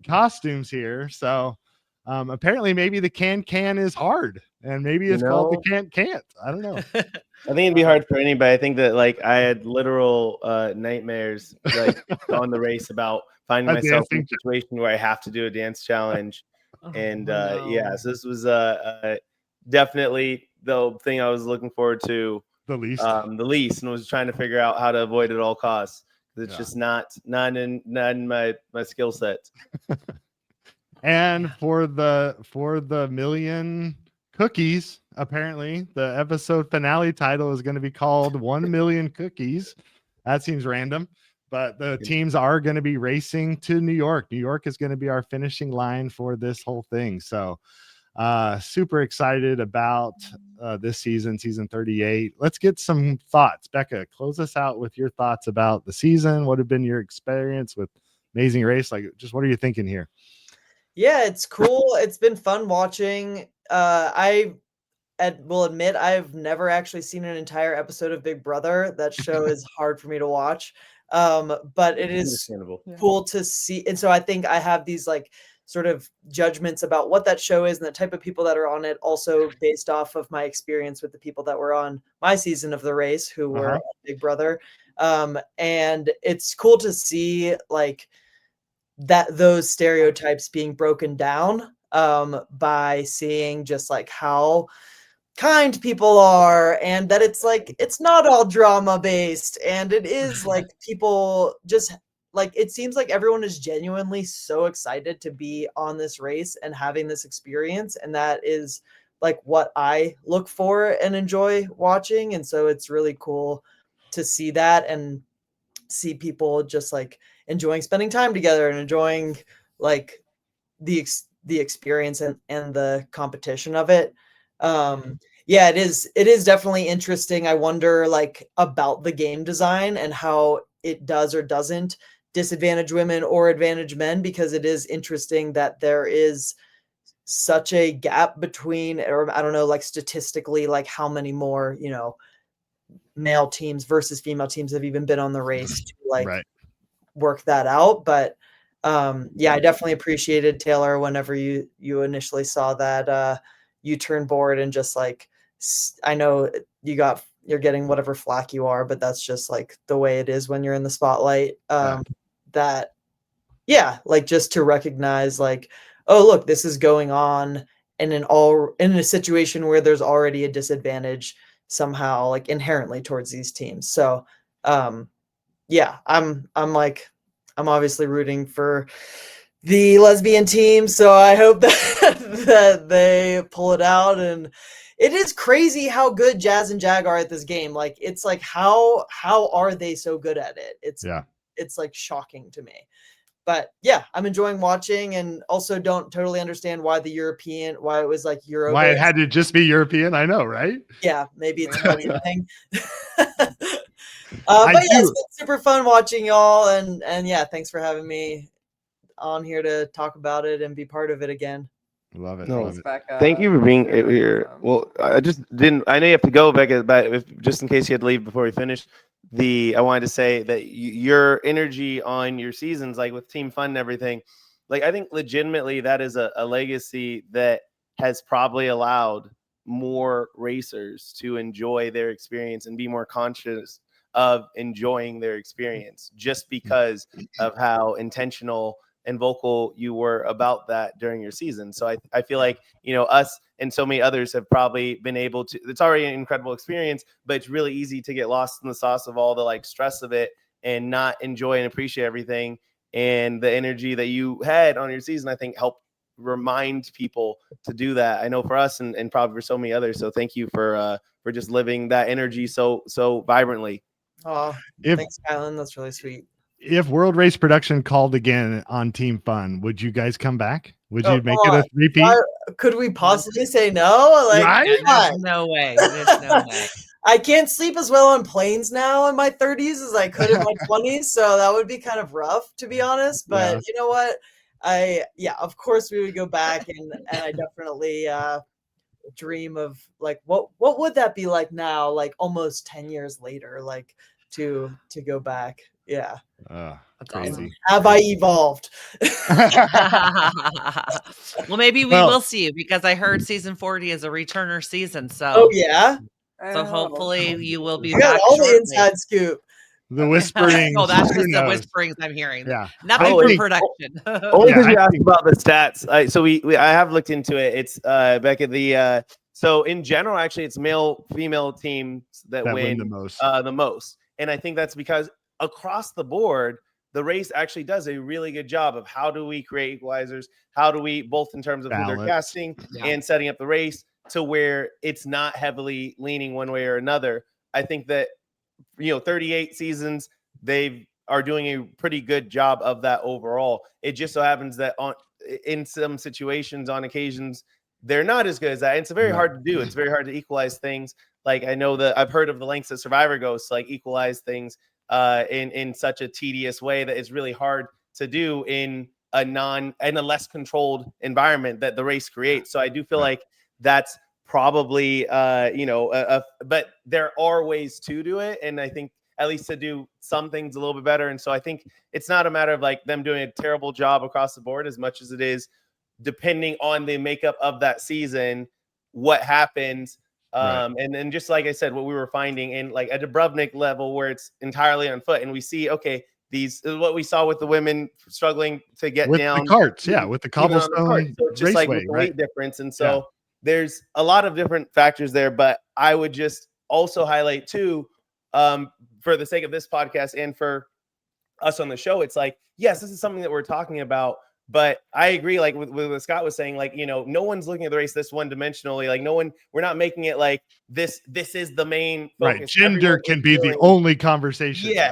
costumes here. So apparently maybe the can is hard, and maybe it's called the can't. I don't know. I think it'd be hard for anybody. I think that I had literal nightmares on the race about finding myself in a situation where I have to do a dance challenge. So this was definitely the thing I was looking forward to the least, and was trying to figure out how to avoid it at all costs. It's just not in my skill set. And for the million cookies, apparently the episode finale title is going to be called 1 Million Cookies. That seems random, but the teams are going to be racing to New York. New York is going to be our finishing line for this whole thing. So super excited about this season 38. Let's get some thoughts. Becca, close us out with your thoughts about the season. What have been your experience with Amazing Race? Just what are you thinking here? Yeah, it's cool. It's been fun watching. I will admit I've never actually seen an entire episode of Big Brother. That show is hard for me to watch. But it is cool to see. And so I think I have these sort of judgments about what that show is and the type of people that are on it, also based off of my experience with the people that were on my season of the race who were on Big Brother. And it's cool to see that those stereotypes being broken down by seeing just how kind people are, and that it's not all drama based, and it is people just it seems like everyone is genuinely so excited to be on this race and having this experience. And that is what I look for and enjoy watching. And so it's really cool to see that and see people just enjoying spending time together and enjoying the experience and the competition of it. It is definitely interesting. I wonder about the game design and how it does or doesn't disadvantage women or advantage men, because it is interesting that there is such a gap between, or I don't know, statistically, how many more, male teams versus female teams have even been on the race to work that out. But yeah, I definitely appreciated Taylor whenever you initially saw that U-turn board, and just like, I know you're getting whatever flack you are, but that's just like the way it is when you're in the spotlight. That, yeah, like just to recognize like, oh, look, this is going on in a situation where there's already a disadvantage somehow, like inherently towards these teams. So yeah, I'm obviously rooting for the lesbian team, so I hope that that they pull it out. And it is crazy how good Jazz and Jag are at this game. Like, it's like, how are they so good at it? It's like shocking to me. But yeah, I'm enjoying watching, and also don't totally understand why it was like Euro. Why it had to just be European? I know, right? Yeah, maybe it's a funny thing. But yeah, it's been super fun watching y'all, and yeah, thanks for having me on here to talk about it and be part of it again. Love it. No, love it. Becca. Thank you for being here. Well, I just didn't. I know you have to go, Becca, but just in case you had to leave before we finish, I wanted to say that your energy on your seasons, like with Team Fun and everything, like I think legitimately that is a legacy that has probably allowed more racers to enjoy their experience and be more conscious of enjoying their experience, just because of how intentional and vocal you were about that during your season. So I feel like, us and so many others have probably been able to, it's already an incredible experience, but it's really easy to get lost in the sauce of all the like stress of it and not enjoy and appreciate everything. And the energy that you had on your season, I think, helped remind people to do that. I know for us and probably for so many others. So thank you for just living that energy so vibrantly. Oh, thanks, Kyland. That's really sweet. If World Race Production called again on Team Fun, would you guys come back? Would you make it a repeat? Could we possibly say no? Like, right? There's no way. There's no way. I can't sleep as well on planes now in my 30s as I could in my 20s, so that would be kind of rough, to be honest. But you know what? Of course we would go back, and I definitely dream of like what would that be like now, like almost 10 years later, like to go back. Yeah. That's crazy. awesome. Have I evolved? Well, maybe we will see you, because I heard season 40 is a returner season. So oh yeah. So hopefully you will be I got back all shortly. the inside scoop. The whispering. Oh, that's just the whisperings I'm hearing. Yeah. Nothing for production. Only because you asked about the stats. I have looked into it. It's Becca. So in general, actually, it's male female teams that win the most. The most, and I think that's because across the board, the race actually does a really good job of how do we create equalizers, how do we, both in terms of who they're casting and setting up the race to where it's not heavily leaning one way or another. I think that 38 seasons, they are doing a pretty good job of that overall. It just so happens that in some situations, on occasions, they're not as good as that. And it's very hard to do. It's very hard to equalize things. Like, I know that I've heard of the lengths that Survivor goes to like equalize things in such a tedious way that it's really hard to do in a less controlled environment that the race creates. So I do feel like that's probably but there are ways to do it, and I think at least to do some things a little bit better. And so I think it's not a matter of like them doing a terrible job across the board as much as it is depending on the makeup of that season, what happens. And then just like I said, what we were finding in like a Dubrovnik level where it's entirely on foot, and we see, okay, these is what we saw with the women struggling to get with down the carts, with the cobblestone so just like with the weight difference. And so there's a lot of different factors there, but I would just also highlight too, for the sake of this podcast and for us on the show, it's like, yes, this is something that we're talking about. But I agree, like with what Scott was saying, like, no one's looking at the race this one dimensionally. Like, we're not making it like this is the main focus. Right. Gender can be the only conversation. Yeah.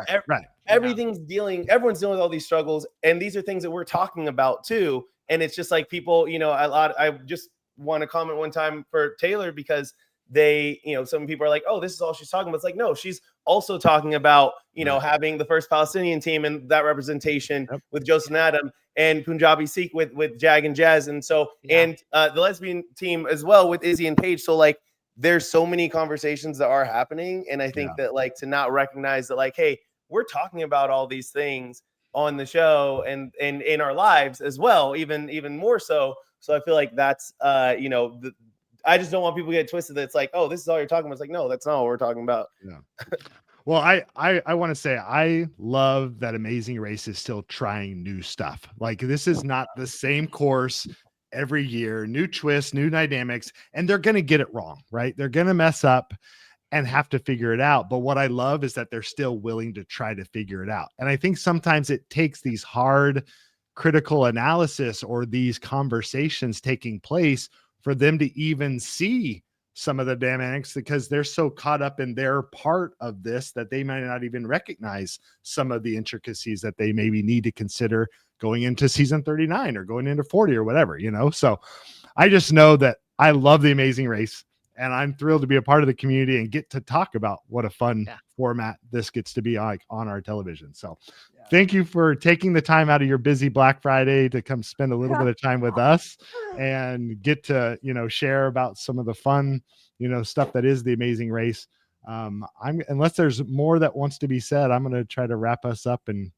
Everyone's dealing with all these struggles. And these are things that we're talking about too. And it's just like people, I just want to comment one time for Taylor because some people are like, oh, this is all she's talking about. It's like, no, she's also talking about, having the first Palestinian team and that representation with Joseph and Adam, and Punjabi Sikh with Jag and Jazz. And so, and the lesbian team as well with Izzy and Paige. So like, there's so many conversations that are happening. And I think that like, to not recognize that like, hey, we're talking about all these things on the show and in our lives as well, even more so. So I feel like that's you know, I just don't want people to get twisted that it's like, oh, this is all you're talking about. It's like, no, that's not what we're talking about. Yeah. Well, I want to say I love that Amazing Race is still trying new stuff. Like this is not the same course every year, new twists, new dynamics, and they're going to get it wrong, right? They're going to mess up and have to figure it out. But what I love is that they're still willing to try to figure it out. And I think sometimes it takes these hard critical analysis or these conversations taking place for them to even see some of the dynamics, because they're so caught up in their part of this that they might not even recognize some of the intricacies that they maybe need to consider going into season 39 or going into 40 or whatever, you know? So I just know that I love the Amazing Race and I'm thrilled to be a part of the community and get to talk about what a fun format this gets to be like on our television. So thank you for taking the time out of your busy Black Friday to come spend a little bit of time with us and get to, you know, share about some of the fun, you know, stuff that is the Amazing Race. Unless there's more that wants to be said, I'm going to try to wrap us up and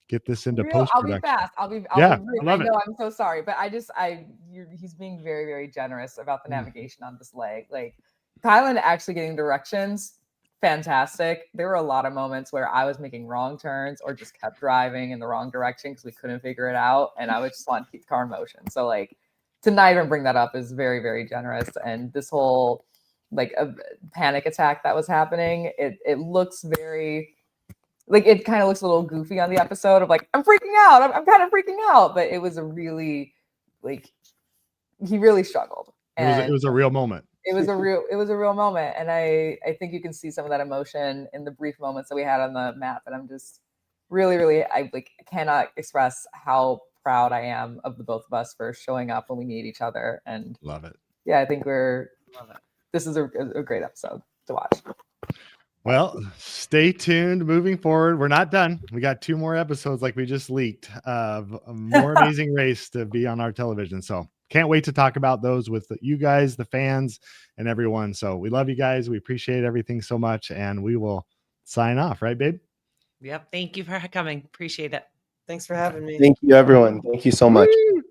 get this into post-production. I'll be fast. I'll be I love it. I'm so sorry, but he's being very, very generous about the navigation on this leg. Like Kyland actually getting directions, fantastic. There were a lot of moments where I was making wrong turns or just kept driving in the wrong direction because we couldn't figure it out, and I would just want to keep the car in motion. So like to not even bring that up is very, very generous. And this whole like a panic attack that was happening, it looks very like, it kind of looks a little goofy on the episode of like, I'm freaking out. I'm kind of freaking out, but it was a really like, he really struggled. And it was a real moment. It was a real moment. And I think you can see some of that emotion in the brief moments that we had on the map. And I'm just really, I like cannot express how proud I am of the both of us for showing up when we need each other. And love it. Yeah, I think this is a great episode to watch. Well, stay tuned moving forward. We're not done. We got 2 more episodes, like we just leaked, of a more Amazing Race to be on our television. So can't wait to talk about those with you guys, the fans, and everyone. So we love you guys. We appreciate everything so much. And we will sign off. Right, babe? Yep. Thank you for coming. Appreciate it. Thanks for having me. Thank you, everyone. Thank you so much. Woo!